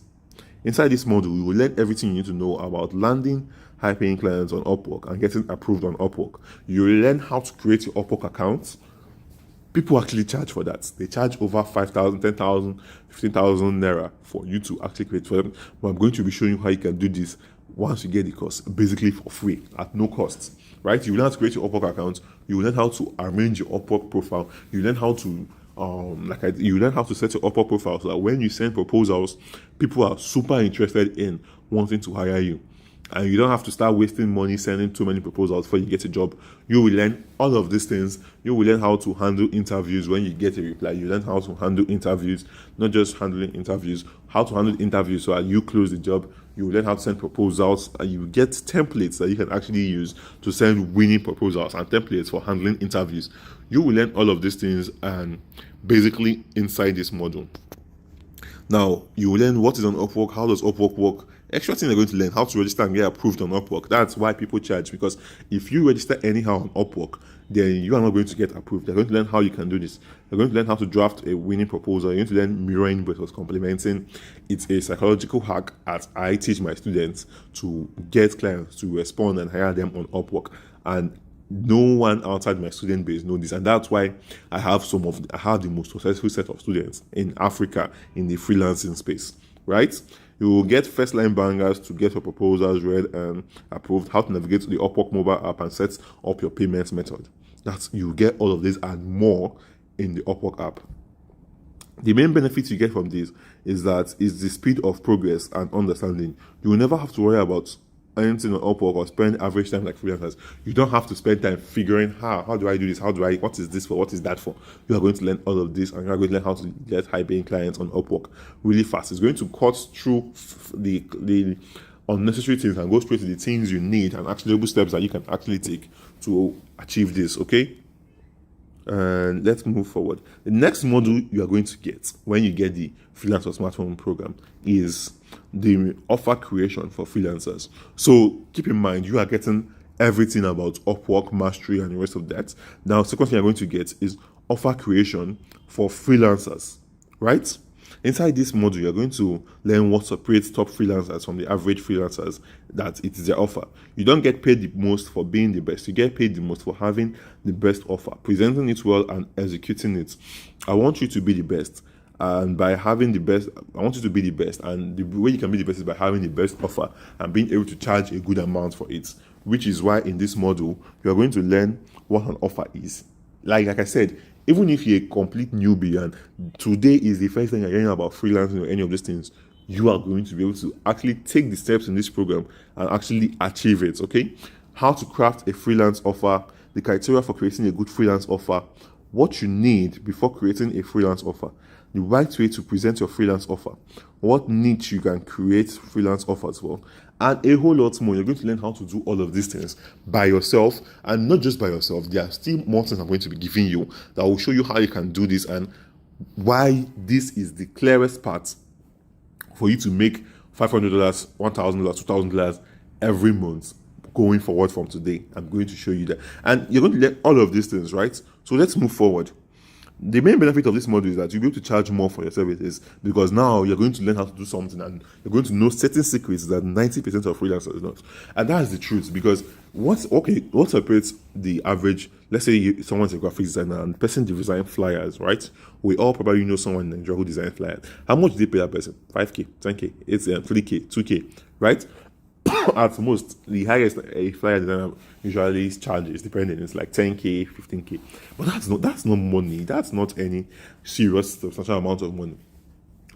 Inside this module, we will learn everything you need to know about landing high-paying clients on Upwork and getting approved on Upwork. You will learn how to create your Upwork account. People actually charge for that. They charge over 5,000, 10,000, 15,000 naira for you to actually create for them. But I'm going to be showing you how you can do this once you get the course, basically for free, at no cost, right? You will learn how to create your Upwork account. You will learn how to arrange your Upwork profile. You learn how to you learn how to set your Upwork profile so that when you send proposals, people are super interested in wanting to hire you. And you don't have to start wasting money sending too many proposals before you get a job. You will learn all of these things. You will learn how to handle interviews when you get a reply. You learn how to handle interviews, not just handling interviews, how to handle interviews so that you close the job. You will learn how to send proposals, and you will get templates that you can actually use to send winning proposals and templates for handling interviews. You will learn all of these things and basically inside this module. Now, you will learn what is on Upwork, how does Upwork work. Extra thing you're going to learn how to register and get approved on Upwork. That's why people charge, because if you register anyhow on Upwork, then you are not going to get approved. You're going to learn how you can do this. You're going to learn how to draft a winning proposal. You're going to learn mirroring versus complementing. It's a psychological hack as I teach my students to get clients to respond and hire them on Upwork. And no one outside my student base knows this, and that's why I have the most successful set of students in Africa in the freelancing space, right? You will get first line bangers to get your proposals read and approved, how to navigate to the Upwork mobile app and set up your payments method. You get all of this and more in the Upwork app. The main benefit you get from this is the speed of progress and understanding. You will never have to worry about anything on Upwork or spend average time like freelancers. You don't have to spend time figuring how do I do this, what is this for, what is that for. You are going to learn all of this, and you are going to learn how to get high paying clients on Upwork really fast. It's going to cut through the unnecessary things and go straight to the things you need and actionable steps that you can actually take to achieve this. Okay, and let's move forward. The next module you are going to get when you get the freelance or smartphone program is the offer creation for freelancers. So keep in mind, you are getting everything about Upwork, Mastery, and the rest of that. Now, second thing you're going to get is offer creation for freelancers, right? Inside this module, you're going to learn what separates top freelancers from the average freelancers, that it is their offer. You don't get paid the most for being the best. You get paid the most for having the best offer, presenting it well, and executing it. I want you to be the best. And by having the best, I want you to be the best. And the way you can be the best is by having the best offer and being able to charge a good amount for it, which is why in this module, you are going to learn what an offer is. Like I said, even if you're a complete newbie and today is the first time you're hearing about freelancing or any of these things, you are going to be able to actually take the steps in this program and actually achieve it, okay? How to craft a freelance offer, the criteria for creating a good freelance offer, what you need before creating a freelance offer, the right way to present your freelance offer, what niche you can create freelance offers for, and a whole lot more. You're going to learn how to do all of these things by yourself, and not just by yourself. There are still more things I'm going to be giving you that will show you how you can do this and why this is the clearest part for you to make $500, $1,000, $2,000 every month going forward from today. I'm going to show you that. And you're going to learn all of these things, right? So let's move forward. The main benefit of this module is that you'll be able to charge more for your services, because now you're going to learn how to do something and you're going to know certain secrets that 90% of freelancers don't. And that's the truth, because what separates the average, let's say someone's a graphic designer and the person designs flyers, right? We all probably know someone in Nigeria who designs flyers. How much do they pay that person? 5K, 10K, 3K, 2K, right? At most, the highest a flyer designer usually charges, depending, it's like 10K, 15K. But that's not money. That's not any serious substantial amount of money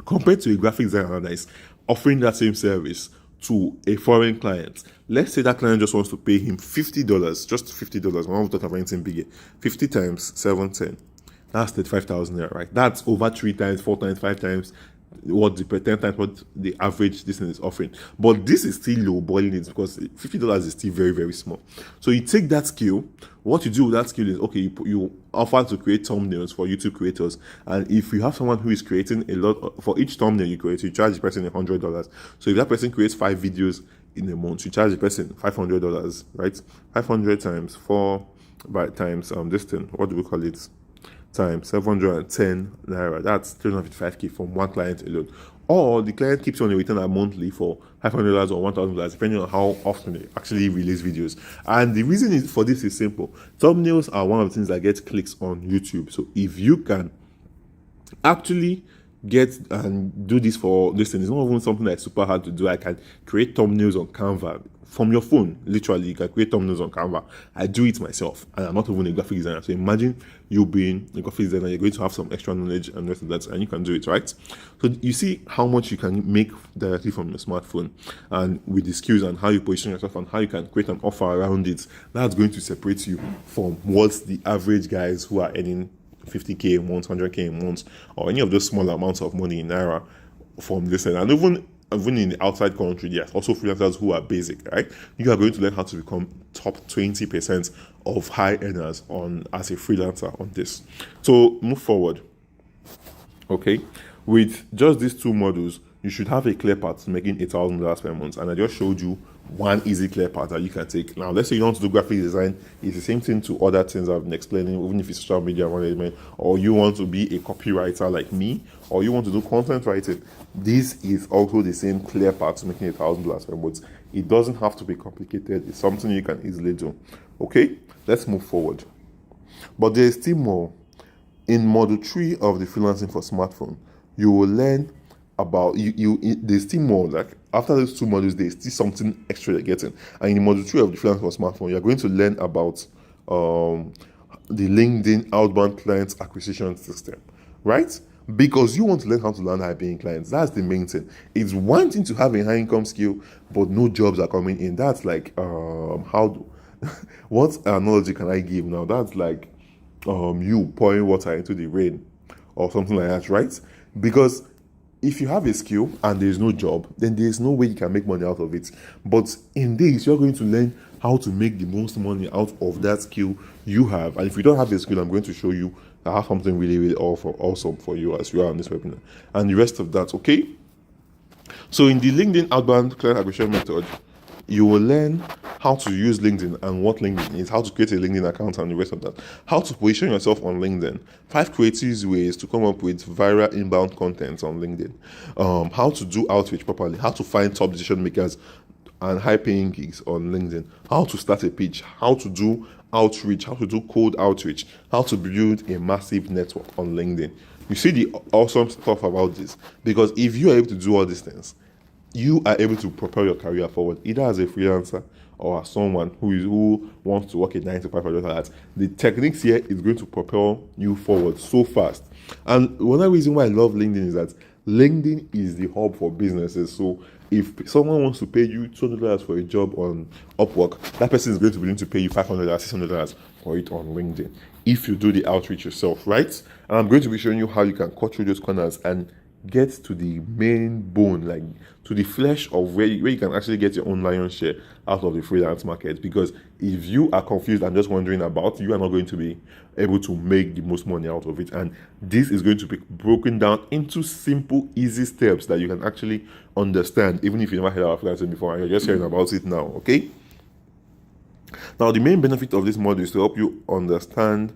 compared to a graphic designer that is offering that same service to a foreign client. Let's say that client just wants to pay him $50, just $50. We're not talking about anything bigger. 50 times 710. That's 35,000 there, right? That's over 3 times, 4 times, 5 times what the 10 times what the average this thing is offering. But this is still low boiling it, because $50 is still very, very small. So you take that skill. What you do with that skill is, okay, you offer to create thumbnails for YouTube creators, and if you have someone who is creating a lot for each thumbnail you create, you charge the person $100. So if that person creates 5 videos in a month, you charge the person $500, right? 500 times 4 by times this thing, what do we call it, times 710 naira. That's 355k from one client alone. Or the client keeps on a retainer monthly for $500 or $1,000, depending on how often they actually release videos. And the reason for this is simple. Thumbnails are one of the things that get clicks on YouTube. So if you can actually get and do this for this thing, it's not even something that's super hard to do. I can create thumbnails on Canva from your phone. Literally, you can create thumbnails on Canva. I do it myself, and I'm not even a graphic designer. So imagine you being a graphic designer, you're going to have some extra knowledge and rest of that, and you can do it, right? So you see how much you can make directly from your smartphone, and with the skills and how you position yourself and how you can create an offer around it. That's going to separate you from what's the average guys who are earning 50k a month, 100k a month, or any of those small amounts of money in naira from this. And even in the outside country, there's also freelancers who are basic, right? You are going to learn how to become top 20% of high earners as a freelancer on this. So move forward. Okay, with just these 2 modules, you should have a clear path to making $8,000 per month. And I just showed you one easy clear path that you can take. Now, let's say you want to do graphic design. It's the same thing to other things I've been explaining, even if it's social media management, or you want to be a copywriter like me, or you want to do content writing. This is also the same clear path to making $1,000 per month. It doesn't have to be complicated. It's something you can easily do. Okay, let's move forward. But there is still more. In module 3 of the freelancing for smartphone, you will learn about there's still more. Like after those 2 modules, there's still something extra you're getting. And in module 3 of the freelancing for smartphone, you're going to learn about the LinkedIn outbound client acquisition system, right? Because you want to learn how to land high-paying clients. That's the main thing. It's one thing to have a high-income skill, but no jobs are coming in. That's like what analogy can I give now? That's like you pouring water into the rain or something like that, right? Because if you have a skill and there's no job, then there's no way you can make money out of it. But in this, you're going to learn how to make the most money out of that skill you have. And if you don't have a skill, I'm going to show you I have something really, really awesome for you as you are on this webinar. And the rest of that, okay? So in the LinkedIn outbound client acquisition method, you will learn how to use LinkedIn and what LinkedIn is, how to create a LinkedIn account and the rest of that, how to position yourself on LinkedIn, 5 creative ways to come up with viral inbound content on LinkedIn, how to do outreach properly, how to find top decision makers and high paying gigs on LinkedIn, how to start a pitch, how to do outreach, how to do cold outreach, how to build a massive network on LinkedIn. You see the awesome stuff about this, because if you are able to do all these things, you are able to propel your career forward, either as a freelancer or as someone who wants to work a 9 to 5 that the techniques here is going to propel you forward so fast. And one other reason why I love LinkedIn is that LinkedIn is the hub for businesses. So if someone wants to pay you $200 for a job on Upwork, that person is going to be willing to pay you $500, $600 for it on LinkedIn if you do the outreach yourself, right? And I'm going to be showing you how you can cut through those corners and get to the main bone, like to the flesh of where you can actually get your own lion's share out of the freelance market. Because if you are confused and just wondering about, you are not going to be able to make the most money out of it. And this is going to be broken down into simple, easy steps that you can actually understand, even if you never heard about freelancing before and you're just hearing about it now, okay? Now, the main benefit of this model is to help you understand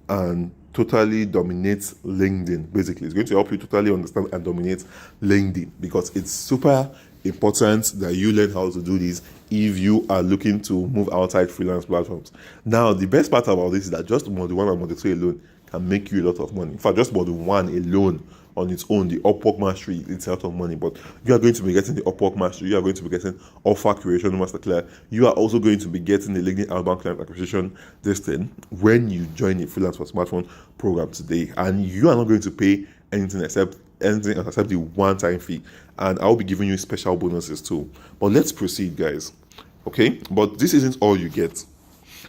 and totally dominate LinkedIn. Basically, it's going to help you totally understand and dominate LinkedIn, because it's super important that you learn how to do this if you are looking to move outside freelance platforms. Now, the best part about this is that just module 1 and module 2 alone can make you a lot of money. In fact, just module 1 alone on its own, the Upwork Mastery, it's a lot of money. But you are going to be getting the Upwork Mastery, you are going to be getting Offer Creation Masterclass, you are also going to be getting the LinkedIn Outbound Client Acquisition this thing when you join a Freelance for Smartphone program today. And you are not going to pay anything except the one-time fee. And I'll be giving you special bonuses too. But let's proceed, guys. Okay? But this isn't all you get.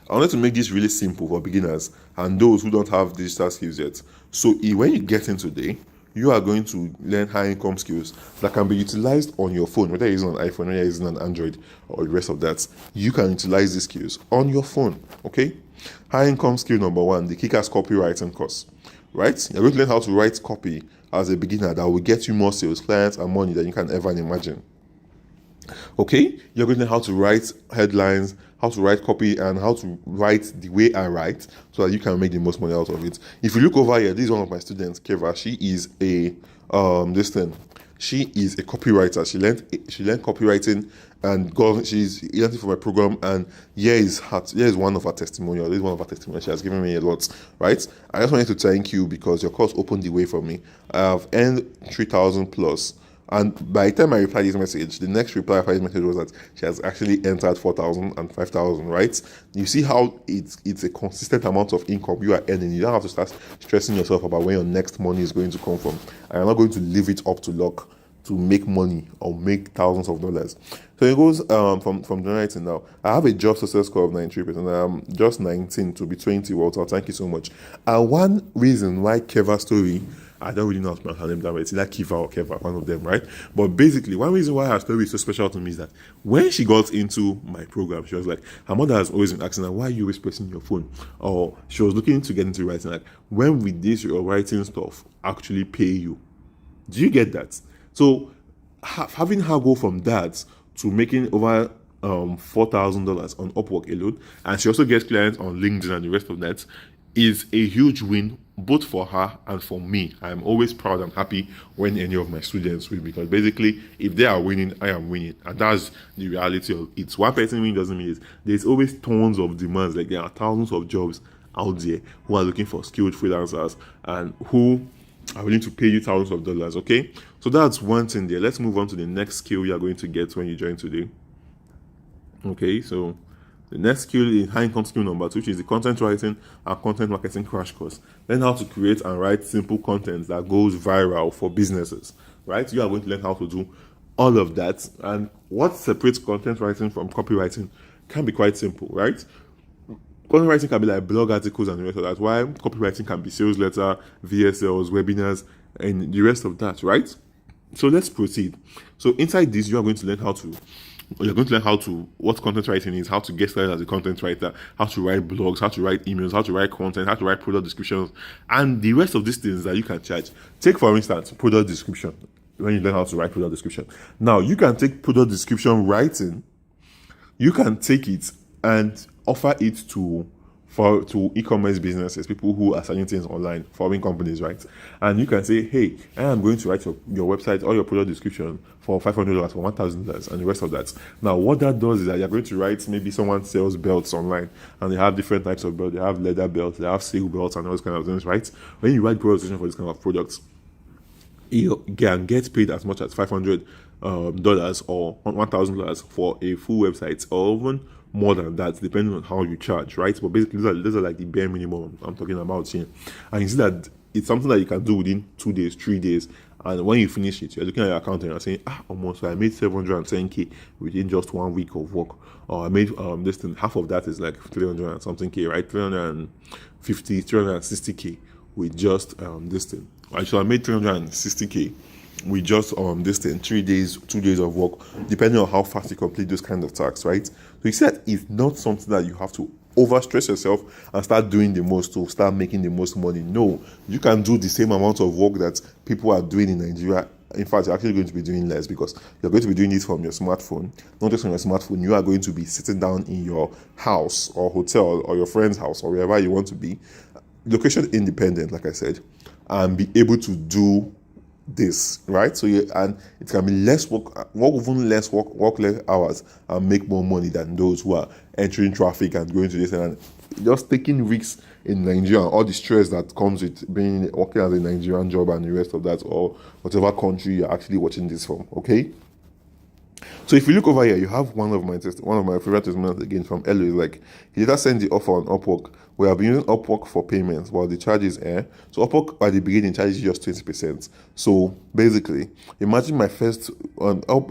I wanted to make this really simple for beginners and those who don't have digital skills yet. So when you get in today, you are going to learn high income skills that can be utilized on your phone, whether you're using an iPhone, whether you're using an Android, or the rest of that. You can utilize these skills on your phone, okay? High income skill number 1, the kick-ass copywriting course, right? You're going to learn how to write copy as a beginner that will get you more sales, clients, and money than you can ever imagine. Okay, you're going to learn how to write headlines, how to write copy, and how to write the way I write so that you can make the most money out of it. If you look over here, this is one of my students, Keva. She is she is a copywriter. She learned copywriting and she's learning from my program. And here is one of her testimonials. This is one of her testimonials. She has given me a lot, right? I just wanted to thank you because your course opened the way for me. I have earned 3,000 plus. And by the time I replied this message, the next reply after this message was that she has actually entered 4,000 and 5,000, right? You see how it's a consistent amount of income you are earning. You don't have to start stressing yourself about where your next money is going to come from. And you're not going to leave it up to luck to make money or make thousands of dollars. So it goes from January to now. I have a job success score of 93%. I'm just 19 to be 20, Walter. Thank you so much. And one reason why Keva's story, I don't really know how to pronounce her name that way. It's either Kiva or Keva, one of them, right? But basically, one reason why her story is so special to me is that when she got into my program, she was like, her mother has always been asking her, why are you always pressing your phone? Or she was looking to get into writing, like, when will this your writing stuff actually pay you? Do you get that? So having her go from that to making over $4,000 on Upwork alone, and she also gets clients on LinkedIn and the rest of that, is a huge win both for her and for me. I'm always proud and happy when any of my students win, because basically if they are winning, I am winning, and that's the reality of it. One person winning doesn't mean it. There's always tons of demands. Like there are thousands of jobs out there who are looking for skilled freelancers and who are willing to pay you thousands of dollars. Okay, so that's one thing there. Let's move on to the next skill you are going to get when you join today. Okay, so the next skill is high income skill number 2, which is the content writing and content marketing crash course. Learn how to create and write simple content that goes viral for businesses, right? You are going to learn how to do all of that. And what separates content writing from copywriting can be quite simple, right? Content writing can be like blog articles and the rest of that, while copywriting can be sales letter, VSLs, webinars, and the rest of that, right? So let's proceed. So inside this, you're going to learn what content writing is, how to get started as a content writer, how to write blogs, how to write emails, how to write content, how to write product descriptions, and the rest of these things that you can charge. Take for instance, product description. When you learn how to write product description, now you can take product description writing, you can take it and offer it to e-commerce businesses, people who are selling things online, foreign companies, right? And you can say, hey, I am going to write your website or your product description for $500, for $1,000, and the rest of that. Now, what that does is that you're going to write, maybe someone sells belts online, and they have different types of belts. They have leather belts, they have silk belts, and all those kind of things, right? When you write product description for this kind of products, you can get paid as much as $500 or $1,000 for a full website, or even more than that, depending on how you charge, right? But basically, those are like the bare minimum I'm talking about here. And you see that it's something that you can do within 2 days, 3 days. And when you finish it, you're looking at your account and you're saying, almost, so I made 710K within just 1 week of work. Or I made this thing, half of that is like 300 and something K, right? 350, 360K with just this thing. Right? So I made 360K with just this thing, 3 days, 2 days of work, depending on how fast you complete those kind of tasks, right? So you see that it's not something that you have to overstress yourself and start doing the most to start making the most money. No, you can do the same amount of work that people are doing in Nigeria. In fact, you're actually going to be doing less, because you're going to be doing it from your smartphone. Not just from your smartphone, you are going to be sitting down in your house or hotel or your friend's house or wherever you want to be, location independent, like I said, and be able to do this, right? So and it can be less work less hours, and make more money than those who are entering traffic and going to this and just taking risks in Nigeria, all the stress that comes with working as a Nigerian job and the rest of that, or whatever country you're actually watching this from. Okay. So if you look over here, you have one of my favorite testimonials again from Elo. Is like, he later sent the offer on Upwork. We have been using Upwork for payments, while the charge is air. So Upwork at the beginning charges just 20%. So basically, imagine my first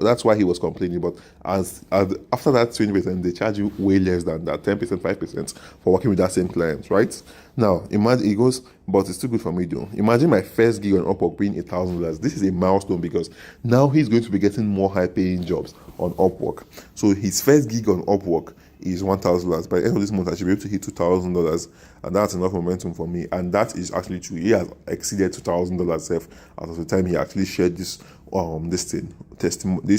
that's why he was complaining. But as after that 20%, they charge you way less than that, 10%, 5% for working with that same client, right? Now imagine, he goes, but it's still good for me though. Imagine my first gig on Upwork being $1,000. This is a milestone, because now he's going to be getting more high-paying jobs on Upwork. So his first gig on Upwork is $1,000. By the end of this month, I should be able to hit $2,000, and that's enough momentum for me. And that is actually true. He has exceeded $2,000 as of the time he actually shared this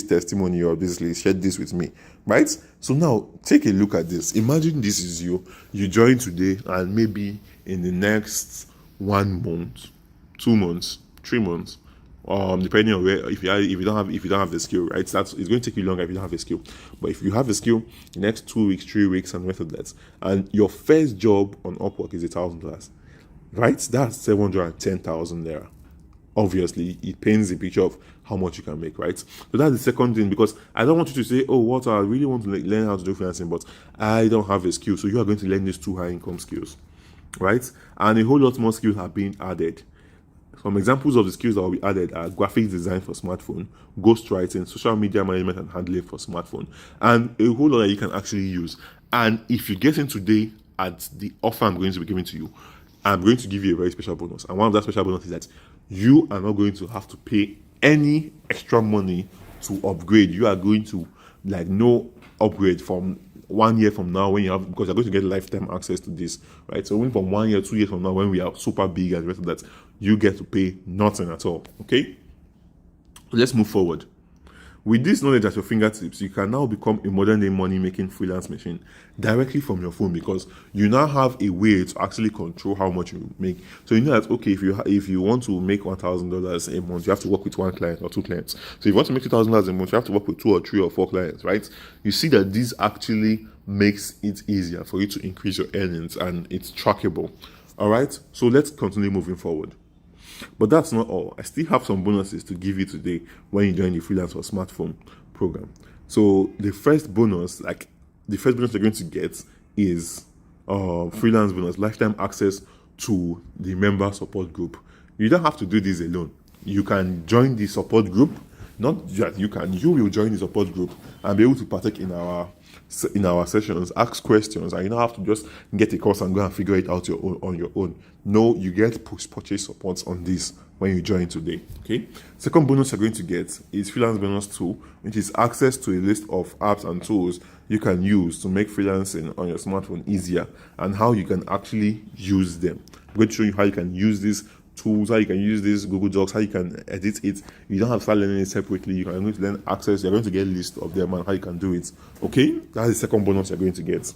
testimony, or basically shared this with me, right? So now take a look at this. Imagine this is you join today, and maybe in the next 1 month, 2 months, 3 months, depending on where, if you don't have the skill, right? It's going to take you longer if you don't have a skill. But if you have a skill, the next 2 weeks, 3 weeks, and the rest of that, and your first job on Upwork is $1,000, right? That's 710,000 naira. Obviously, it paints the picture of how much you can make, right? So that's the second thing, because I don't want you to say, oh, what, I really want to learn how to do freelancing, but I don't have a skill. So you are going to learn these 2 high income skills, right? And a whole lot more skills are being added. Some examples of the skills that will be added are graphic design for smartphone, ghostwriting, social media management and handling for smartphone, and a whole lot that you can actually use. And if you get in today at the offer I'm going to be giving to you, I'm going to give you a very special bonus. And one of that special bonus is that you are not going to have to pay any extra money to upgrade. You are going to no upgrade from 1 year from now, because you're going to get lifetime access to this, right? So even from 1 year, 2 years from now, when we are super big and the rest of that, you get to pay nothing at all. Okay, let's move forward. With this knowledge at your fingertips, you can now become a modern-day money-making freelance machine directly from your phone, because you now have a way to actually control how much you make. So you know that, okay, if you want to make $1,000 a month, you have to work with 1 client or 2 clients. So if you want to make $2,000 a month, you have to work with 2 or 3 or 4 clients, right? You see that this actually makes it easier for you to increase your earnings, and it's trackable. All right, so let's continue moving forward. But that's not all. I still have some bonuses to give you today when you join the Freelance for Smartphone program. So the first bonus you're going to get is freelance bonus, lifetime access to the member support group. You don't have to do this alone. You can join the support group. Not that you will join the support group and be able to partake in our sessions, ask questions, and you don't have to just get a course and go and figure it out on your own. No, you get post-purchase support on this when you join today. Okay. Second bonus you're going to get is Freelance Bonus 2, which is access to a list of apps and tools you can use to make freelancing on your smartphone easier and how you can actually use them. I'm going to show you how you can use these tools, how you can use this Google Docs, how you can edit it. You don't have to start learning it separately. You're going to learn access. You're going to get a list of them and how you can do it. Okay, that's the second bonus you're going to get.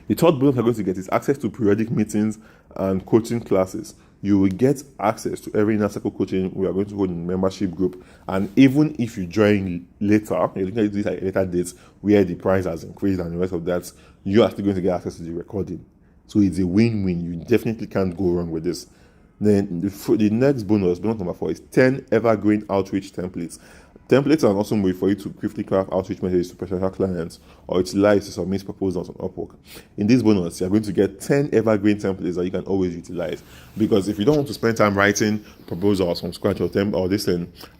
The third bonus you're going to get is access to periodic meetings and coaching classes. You will get access to every inner circle coaching we are going to hold in the membership group. And even if you join later, you're looking at this at a later date where the price has increased and the rest of that, you are still going to get access to the recording. So it's a win-win. You definitely can't go wrong with this. Then the next bonus number 4, is 10 evergreen outreach templates. Templates are an awesome way for you to quickly craft outreach messages to potential clients or utilize to submit proposals on Upwork. In this bonus, you're going to get 10 evergreen templates that you can always utilize. Because if you don't want to spend time writing proposals from scratch or this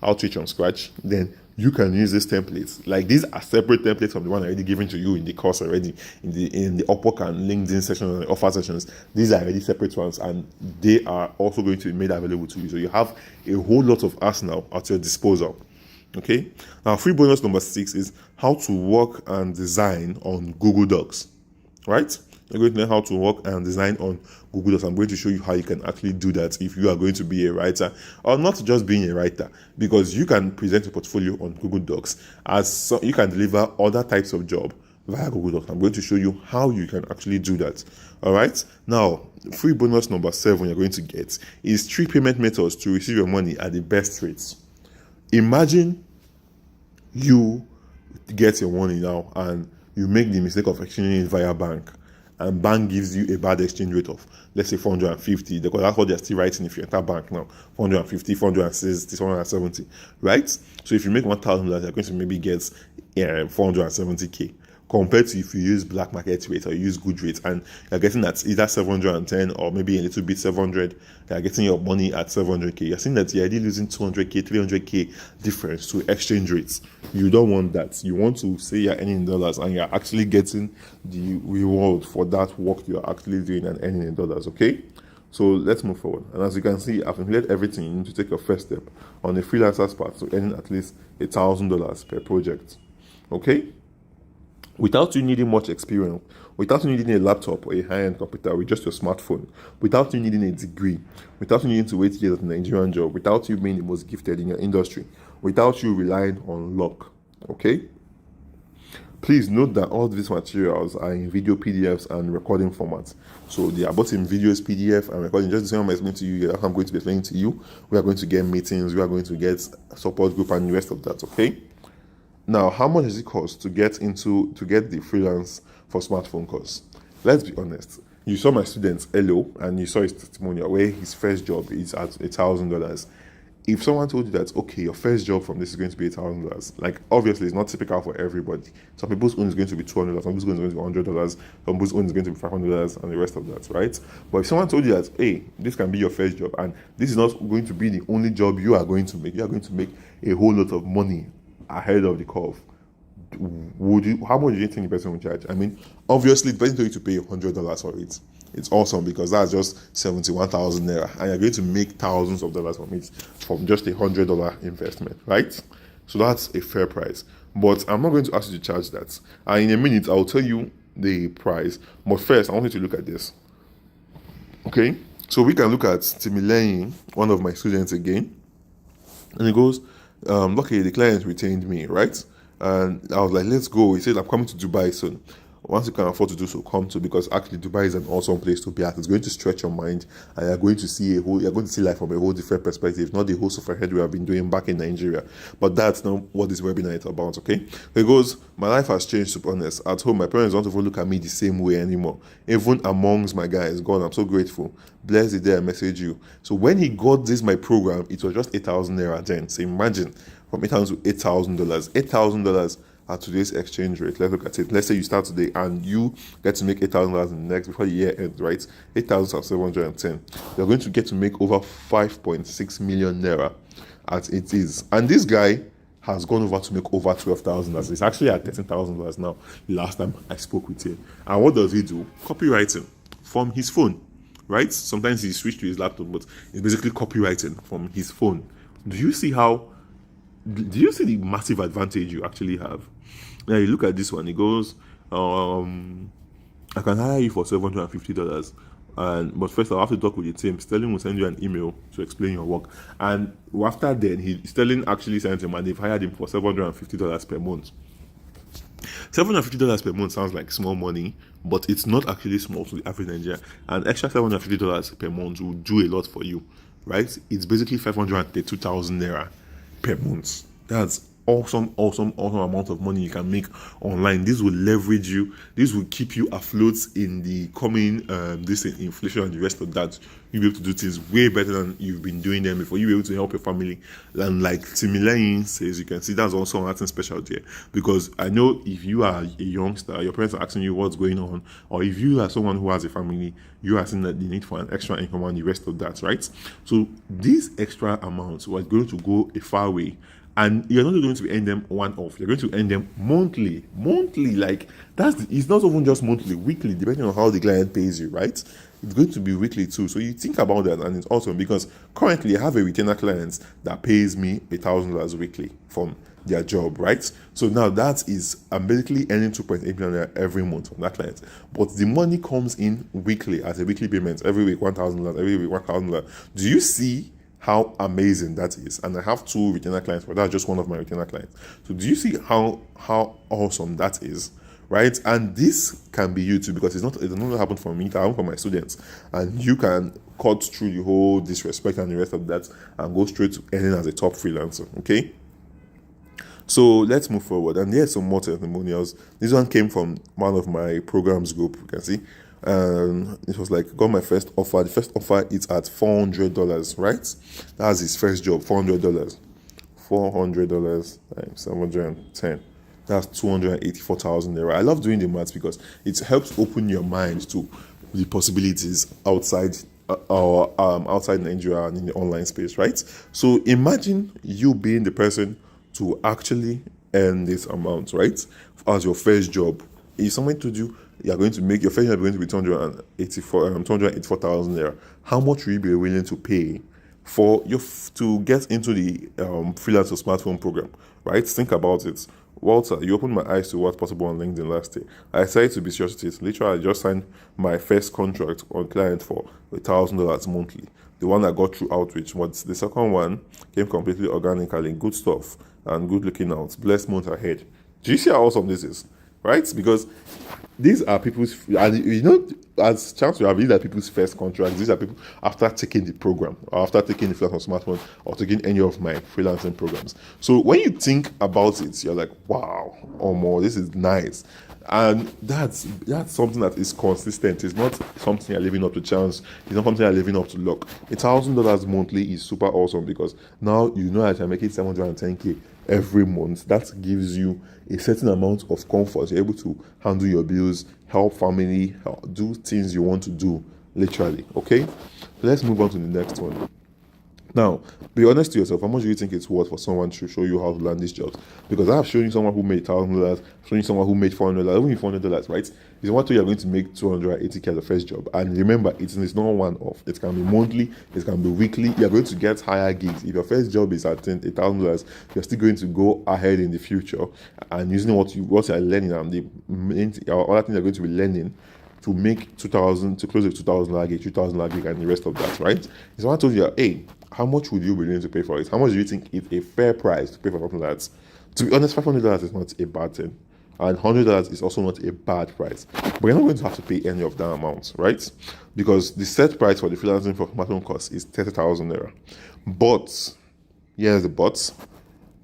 outreach from scratch, then you can use these templates. Like, these are separate templates from the one already given to you in the course already, in the Upwork and LinkedIn sessions and the offer sessions. These are already separate ones, and they are also going to be made available to you. So you have a whole lot of arsenal at your disposal. Okay. Now, free bonus number 6 is how to work and design on Google Docs. Right? You're going to learn how to work and design on Google Docs. I'm going to show you how you can actually do that if you are going to be a writer, or not just being a writer, because you can present a portfolio on Google Docs you can deliver other types of job via Google Docs. I'm going to show you how you can actually do that. All right. Now, free bonus number 7 you're going to get is 3 payment methods to receive your money at the best rates. Imagine you get your money now and you make the mistake of exchanging it via bank, and bank gives you a bad exchange rate of, let's say, 450, because that's what they're still writing if you enter bank now. 450, 460, 470, right? So if you make $1,000, you're going to maybe get 470k. Compared to if you use black market rate or you use good rates, and you're getting at either 710 or maybe a little bit 700, you're getting your money at 700k. You're seeing that you're already losing 200k, 300k difference to exchange rates. You don't want that. You want to say you're earning in dollars and you're actually getting the reward for that work you're actually doing and earning in dollars. Okay, so let's move forward. And as you can see, I've included everything you need to take your first step on a freelancer's path to earning at least $1,000 per project. Okay. Without you needing much experience, without you needing a laptop or a high-end computer with just your smartphone, without you needing a degree, without you needing to wait years at a Nigerian job, without you being the most gifted in your industry, without you relying on luck, okay? Please note that all these materials are in video PDFs and recording formats. So they are both in videos, PDF, and recording. Just the same I'm explaining to you, that's what I'm going to be explaining to you. We are going to get meetings, we are going to get support group and the rest of that, okay? Now, how much does it cost to get the freelance for smartphone course? Let's be honest. You saw my student Elo, and you saw his testimonial where his first job is at $1,000. If someone told you that, okay, your first job from this is going to be $1,000, like, obviously it's not typical for everybody. Some people's own is going to be $200, some people's own is going to be $100, some people's own is going to be $500, and the rest of that, right? But if someone told you that, hey, this can be your first job, and this is not going to be the only job you are going to make, you are going to make a whole lot of money ahead of the curve, how much do you think the person will charge? I mean, obviously the person told you to pay $100 for it. It's awesome, because that's just 71,000 naira, and you're going to make thousands of dollars from it, from just $100 investment, right? So that's a fair price. But I'm not going to ask you to charge that, and in a minute I'll tell you the price. But first, I want you to look at this. Okay, so we can look at Timileyin, one of my students again, and he goes, luckily the client retained me, right? And I was like, let's go. He said, I'm coming to Dubai soon. Once you can afford to do so, come to, because actually Dubai is an awesome place to be at. It's going to stretch your mind, and you're going to see life from a whole different perspective, not the whole superhead we have been doing back in Nigeria. But that's not what this webinar is about, okay? He goes, my life has changed, to be honest. At home, my parents don't even look at me the same way anymore. Even amongst my guys, God, I'm so grateful. Bless the day I message you. So when he got this, my program, it was just 8,000 naira then. So imagine, from 8,000 to $8,000. $8,000 at today's exchange rate. Let's look at it. Let's say you start today and you get to make $8,000 in the next, before the year ends, right? 8,710. You're going to get to make over 5.6 million naira. as it is. And this guy has gone over to make over $12,000. It's actually at $13,000 now. Last time I spoke with him. And what does he do? Copywriting from his phone, right? Sometimes he switched to his laptop, but it's basically copywriting from his phone. Do you see the massive advantage you actually have? Now you look at this one. It goes, I can hire you for $750. But first I'll have to talk with the team. Sterling will send you an email to explain your work. And after then, Sterling actually sent him and they've hired him for $750 per month. $750 per month sounds like small money, but it's not actually small to the average Nigerian. An extra $750 per month will do a lot for you, right? It's basically 532,000 naira per month. That's awesome amount of money you can make online. This will leverage you. This will keep you afloat in the coming inflation and the rest of that. You'll be able to do things way better than you've been doing them before. You'll be able to help your family. And like Timileyin says, you can see that's also nothing special there. Because I know if you are a youngster, your parents are asking you what's going on, or if you are someone who has a family, you are seeing that the need for an extra income and the rest of that, right? So these extra amounts were going to go a far way. And you're not going to earn them one-off. You're going to earn them monthly. Like it's not even just monthly, weekly, depending on how the client pays you, right? It's going to be weekly too. So you think about that, and it's awesome because currently I have a retainer client that pays me $1,000 weekly from their job, right? So now I'm basically earning 2.8 million every month from that client. But the money comes in weekly as a weekly payment, every week $1,000, every week $1,000. Do you see how amazing that is? And I have 2 retainer clients, but that's just one of my retainer clients. So do you see how awesome that is, right? And this can be you too, because it does not happen for me, it happens for my students. And you can cut through the whole disrespect and the rest of that and go straight to earning as a top freelancer, okay? So let's move forward. And here's some more testimonials. This one came from one of my programs group, you can see. It was like, got my first offer. The first offer is at $400, right? That's his first job, $400. $400 times 710. That's 284,000 naira. I love doing the maths because it helps open your mind to the possibilities outside outside Nigeria and in the online space, right? So imagine you being the person to actually earn this amount, right? As your first job. If someone told you are going to make your first job going to be 284,000 naira, how much will you be willing to pay for to get into the freelancer smartphone program, right? Think about it. Walter, you opened my eyes to what's possible on LinkedIn last year. I decided to be serious with it. Literally, I just signed my first contract on client for $1,000 monthly. The one I got through outreach. But the second one came completely organically. Good stuff and good looking out. Blessed month ahead. Do you see how awesome this is? Right? Because these are people's, and as chance we have, these are people's first contracts. These are people after taking the program, or after taking the freelance smartphone, or taking any of my freelancing programs. So when you think about it, you're like, wow, more, this is nice. And that's something that is consistent. It's not something you're living up to chance. It's not something you're living up to luck. $1,000 monthly is super awesome because now you know that you're making 710K every month. That gives you a certain amount of comfort. You're able to handle your bills, help family, do things you want to do, literally. Okay? So let's move on to the next one. Now, be honest to yourself. How much do you think it's worth for someone to show you how to land these jobs? Because I have shown you someone who made $1,000, shown you someone who made $400, even $400, right? It's what you're going to make 280K as the first job. And remember, it's not one-off. It can be monthly, it can be weekly. You're going to get higher gigs. If your first job is at $1,000, you're still going to go ahead in the future and using what you're learning and the other things you're going to be learning to make 2,000 to close to 2,000 gig, 2,000 gig, and the rest of that, right? So I told you, hey, how much would you be willing to pay for it? How much do you think is a fair price to pay for something like that? To be honest, $500 is not a bad thing, and $100 is also not a bad price. But you're not going to have to pay any of that amount, right? Because the set price for the freelancing for smartphone course is 30,000 naira. But here's the but.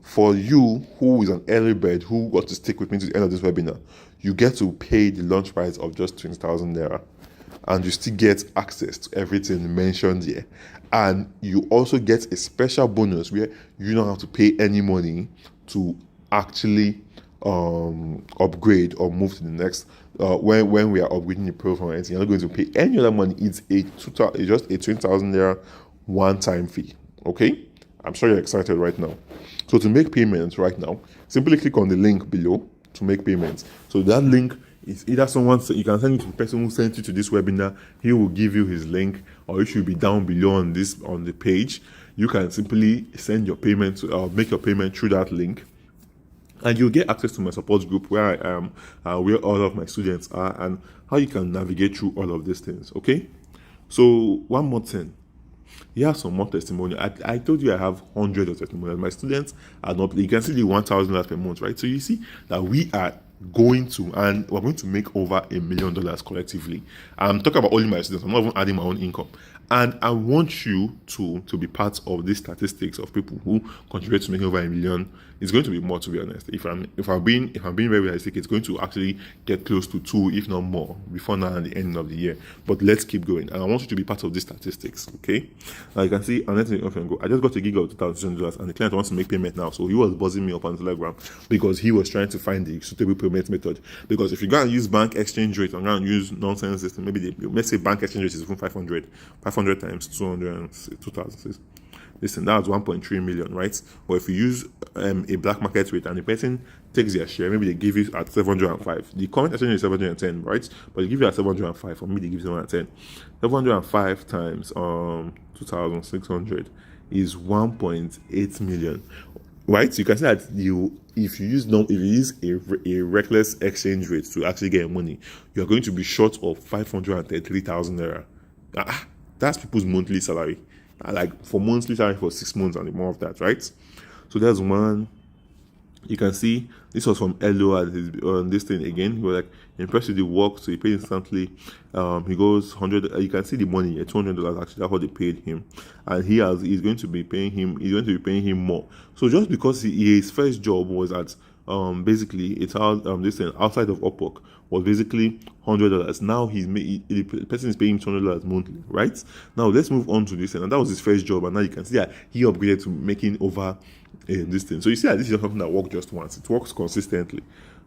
For you, who is an early bird, who got to stick with me to the end of this webinar, you get to pay the launch price of just 20,000 naira. And you still get access to everything mentioned here. And you also get a special bonus where you don't have to pay any money to actually upgrade or move to the next. When we are upgrading the program or anything, you're not going to pay any other money. It's just a 20,000 naira one-time fee. Okay? I'm sure you're excited right now. So to make payments right now, simply click on the link below to make payments. So that link is either you can send it to the person who sent you to this webinar. He will give you his link, or it should be down below on the page. You can simply send your payment to, make your payment through that link, and you'll get access to my support group where I am, where all of my students are, and how you can navigate through all of these things. Okay. So one more thing. Here are some more testimonials. I told you I have hundreds of testimonials. My students are not. You can see the $1,000 per month, right? So you see that we're going to make over $1 million collectively. I'm talking about only my students. I'm not even adding my own income. And I want you to be part of these statistics of people who contribute to making over $1 million. It's going to be more, to be honest. If I'm being very realistic, it's going to actually get close to 2, if not more, before now and the end of the year. But let's keep going. And I want you to be part of these statistics, okay? Now you can see, I just got a gig of $2,000, and the client wants to make payment now. So he was buzzing me up on Telegram because he was trying to find the suitable payment method. Because if you go and use bank exchange rate and go and use nonsense system, maybe let's say bank exchange rate is even 500 times 200 2,000. Listen, that's 1.3 million, right? But if you use a black market rate and the person takes their share, maybe they give you at 705. The current exchange is 710, right? But they give you at 705. For me, they give you 710. 705 times 2,600 is 1.8 million, right? So you can say that if you use a reckless exchange rate to actually get money, you are going to be short of 533,000 naira. That's people's monthly salary. Like for monthly salary for 6 months and more of that, right? So there's one. You can see this was from Elo on this thing again. He was like impressed with the work, so he paid instantly. He goes 100. You can see the money, $200 actually. That's what they paid him, and he's going to be paying him. He's going to be paying him more. So just because his first job was at basically it's out this thing outside of Upwork was basically $100. Now the person is paying him $200 monthly, right? Now let's move on to this, and that was his first job, and now you can see that he upgraded to making over this thing. So you see that this is not something that works just once; it works consistently,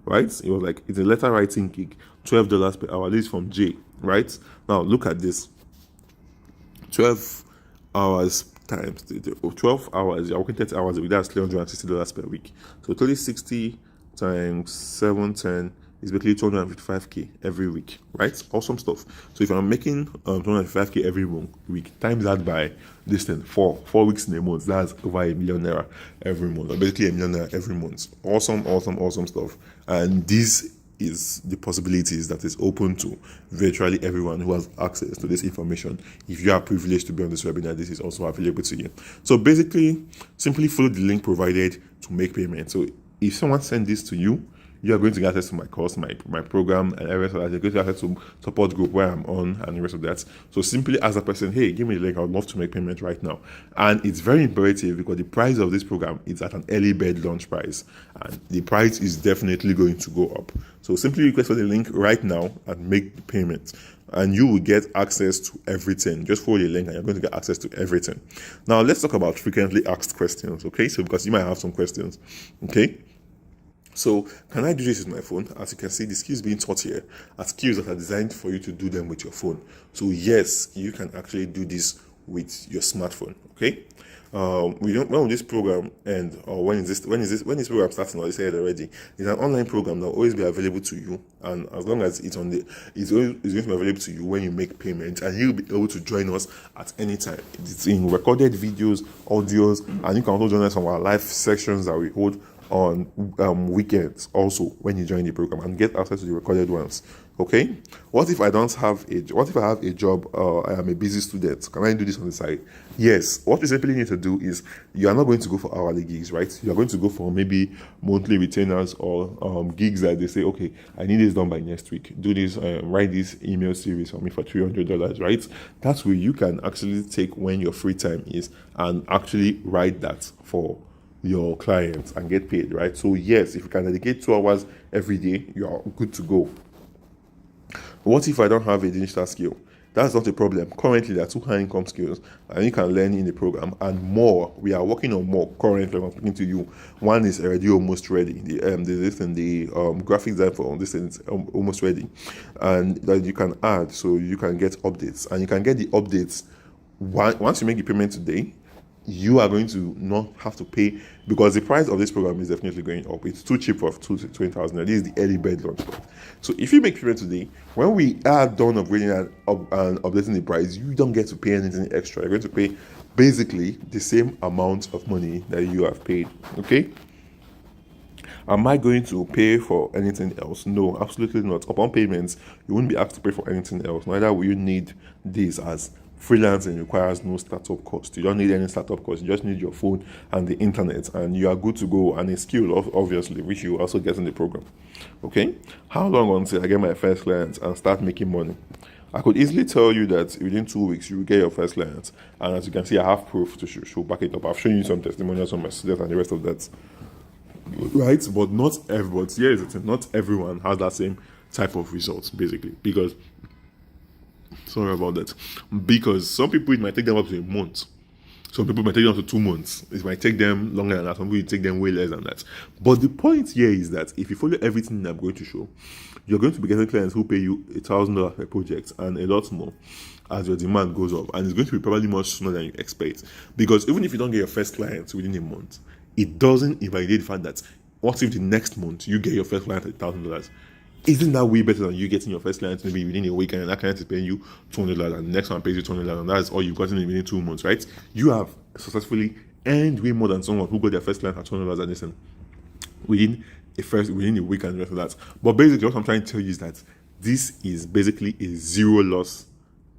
right? It was like it's a letter writing gig, $12 per hour. This is from Jay, right? Now look at this: 12 hours times 12 hours. You're working 30 hours a week. That's $360 per week. So 360 times 710 is basically 255k every week, right? Awesome stuff. So if I'm making 255k every week, times that by this thing, 4 weeks in a month, that's over $1 million every month, or basically $1 million every month. Awesome stuff. And this is the possibilities that is open to virtually everyone who has access to this information. If you are privileged to be on this webinar, this is also available to you. So basically, simply follow the link provided to make payment. So if someone sends this to you, you are going to get access to my course, my program, and everything. You're going to get access to support group where I'm on and the rest of that. So simply ask the person, hey, give me the link. I would love to make payment right now. And it's very imperative because the price of this program is at an early bird launch price. And the price is definitely going to go up. So simply request for the link right now and make the payment. And you will get access to everything. Just follow the link and you're going to get access to everything. Now, let's talk about frequently asked questions, okay? So because you might have some questions, okay? So, can I do this with my phone? As you can see, the skills being taught here are skills that are designed for you to do them with your phone. So, yes, you can actually do this with your smartphone. Okay. When will this program end, or when this program starting? Or I said already, it's an online program that will always be available to you, and as long as it's going to be available to you when you make payment, and you'll be able to join us at any time. It's in recorded videos, audios, and you can also join us on our live sections that we hold on weekends also when you join the program and get access to the recorded ones. Okay, what if I have a job, I am a busy student? Can I do this on the side? Yes. What you simply need to do is, you are not going to go for hourly gigs, right? You are going to go for maybe monthly retainers or gigs that they say, okay, I need this done by next week. Do this, write this email series for me for $300, right? That's where you can actually take when your free time is and actually write that for your clients and get paid, right? So yes, if you can dedicate 2 hours every day, you are good to go. What if I don't have a digital skill? That's not a problem. Currently, there are 2 high income skills and you can learn in the program, and more. We are working on more currently. I'm speaking to you. One is already almost ready. The graphic design for this is almost ready, and that you can add, so you can get updates, and you can get the updates once you make the payment today. you are going to not have to pay, because the price of this program is definitely going up. It's too cheap for 20,000. This is the early bird launch. So if you make payment today, when we are done upgrading and updating the price, you don't get to pay anything extra. You're going to pay basically the same amount of money that you have paid. Okay. Am I going to pay for anything else? No, absolutely not. Upon payments, you won't be asked to pay for anything else. Neither will you need this, as freelancing requires no startup cost. You don't need any startup cost. You just need your phone and the internet, and you are good to go. And a skill, obviously, which you also get in the program. Okay? How long until I get my first client and start making money? I could easily tell you that within 2 weeks you will get your first client. And as you can see, I have proof to show back it up. I've shown you some testimonials from my students and the rest of that. Right, but not everybody. Here is the thing: not everyone has that same type of results, basically. Because, sorry about that. Because some people, it might take them up to a month. Some people might take them up to 2 months. It might take them longer than that. Some people it take them way less than that. But the point here is that if you follow everything I'm going to show, you're going to be getting clients who pay you $1,000 per project and a lot more as your demand goes up. And it's going to be probably much sooner than you expect. Because even if you don't get your first client within a month, it doesn't invalidate the fact that what if the next month you get your first client at $1,000? Isn't that way better than you getting your first client maybe within a week and that client is paying you $200 and the next one pays you $200 and that's all you've gotten within 2 months, right? You have successfully earned way more than someone who got their first client at $200 and listen within a week and the rest of that. But basically what I'm trying to tell you is that this is basically a zero loss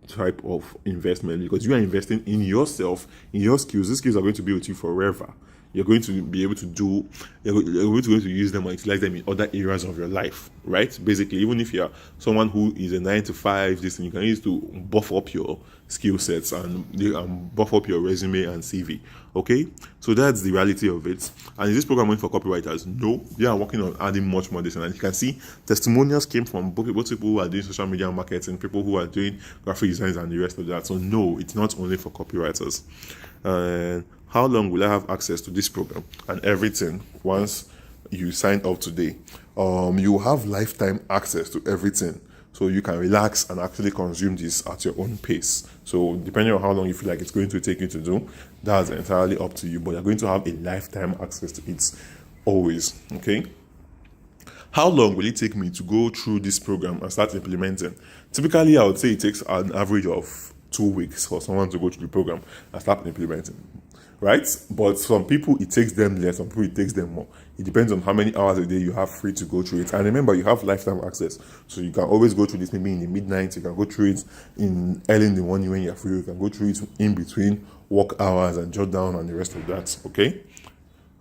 type of investment, because you are investing in yourself, in your skills. These skills are going to be with you forever. You're going to be able to you're going to use them and utilize them in other areas of your life, right? Basically, even if you're someone who is a 9 to 5, this thing, you can use to buff up your skill sets and buff up your resume and CV. Okay, so that's the reality of it. And is this program meant for copywriters? No, they are working on adding much more this, and you can see testimonials came from both people who are doing social media marketing, people who are doing graphic designs, and the rest of that. So no, it's not only for copywriters. And how long will I have access to this program and everything once you sign up today? You have lifetime access to everything. So you can relax and actually consume this at your own pace. So depending on how long you feel like it's going to take you to do, that's entirely up to you. But you're going to have a lifetime access to it always. Okay? How long will it take me to go through this program and start implementing? Typically, I would say it takes an average of 2 weeks for someone to go through the program and start implementing. Right? But some people, it takes them less, some people, it takes them more. It depends on how many hours a day you have free to go through it. And remember, you have lifetime access. So you can always go through this maybe in the midnight, you can go through it early in the morning when you're free, you can go through it in between work hours and jot down and the rest of that. Okay?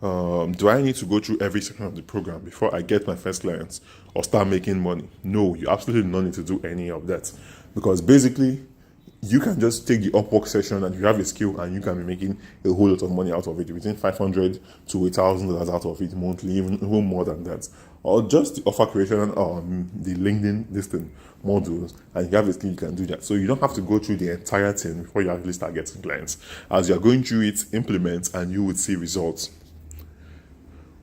Do I need to go through every section of the program before I get my first clients or start making money? No, you absolutely don't need to do any of that. Because basically, you can just take the Upwork session and you have a skill and you can be making a whole lot of money out of it, between $500 to $1,000 out of it monthly, even more than that. Or just the offer creation and the LinkedIn listing modules, and you have a skill, you can do that. So you don't have to go through the entire thing before you actually start getting clients. As you're going through it, implement and you would see results.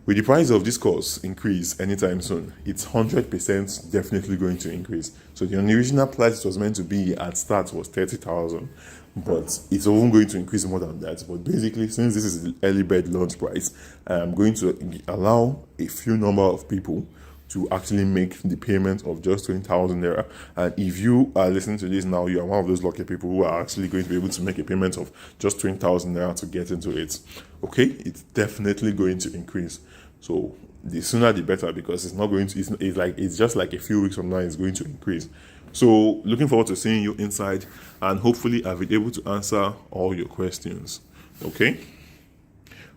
With the price of this course increase anytime soon, it's 100% definitely going to increase. So the original price it was meant to be at start was 30,000, but it's even going to increase more than that. But basically, since this is the early bird launch price, I'm going to allow a few number of people to actually make the payment of just 20,000 naira. And if you are listening to this now, you are one of those lucky people who are actually going to be able to make a payment of just 20,000 naira to get into it. Okay, it's definitely going to increase. So the sooner the better, because it's not going to. It's just like a few weeks from now, it's going to increase. So looking forward to seeing you inside, and hopefully I've been able to answer all your questions. Okay.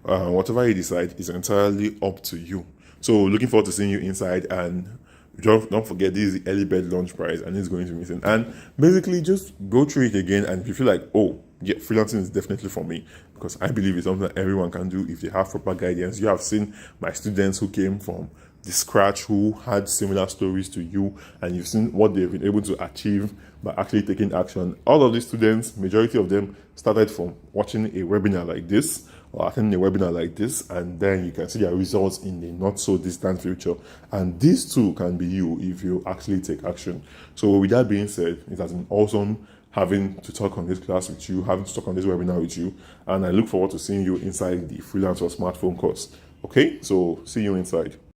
Whatever you decide is entirely up to you. So looking forward to seeing you inside, and don't forget this is the early bird launch price and it's going to be missing. And basically just go through it again, and if you feel like, oh yeah, freelancing is definitely for me, because I believe it's something that everyone can do if they have proper guidance. You have seen my students who came from the scratch, who had similar stories to you, and you've seen what they've been able to achieve by actually taking action. All of these students, majority of them, started from watching a webinar like this or attending a webinar like this, and then you can see their results in the not so distant future. And this too can be you if you actually take action. So with that being said, it has been awesome having to talk on this class with you, having to talk on this webinar with you. And I look forward to seeing you inside the Freelancer smartphone course. Okay, so see you inside.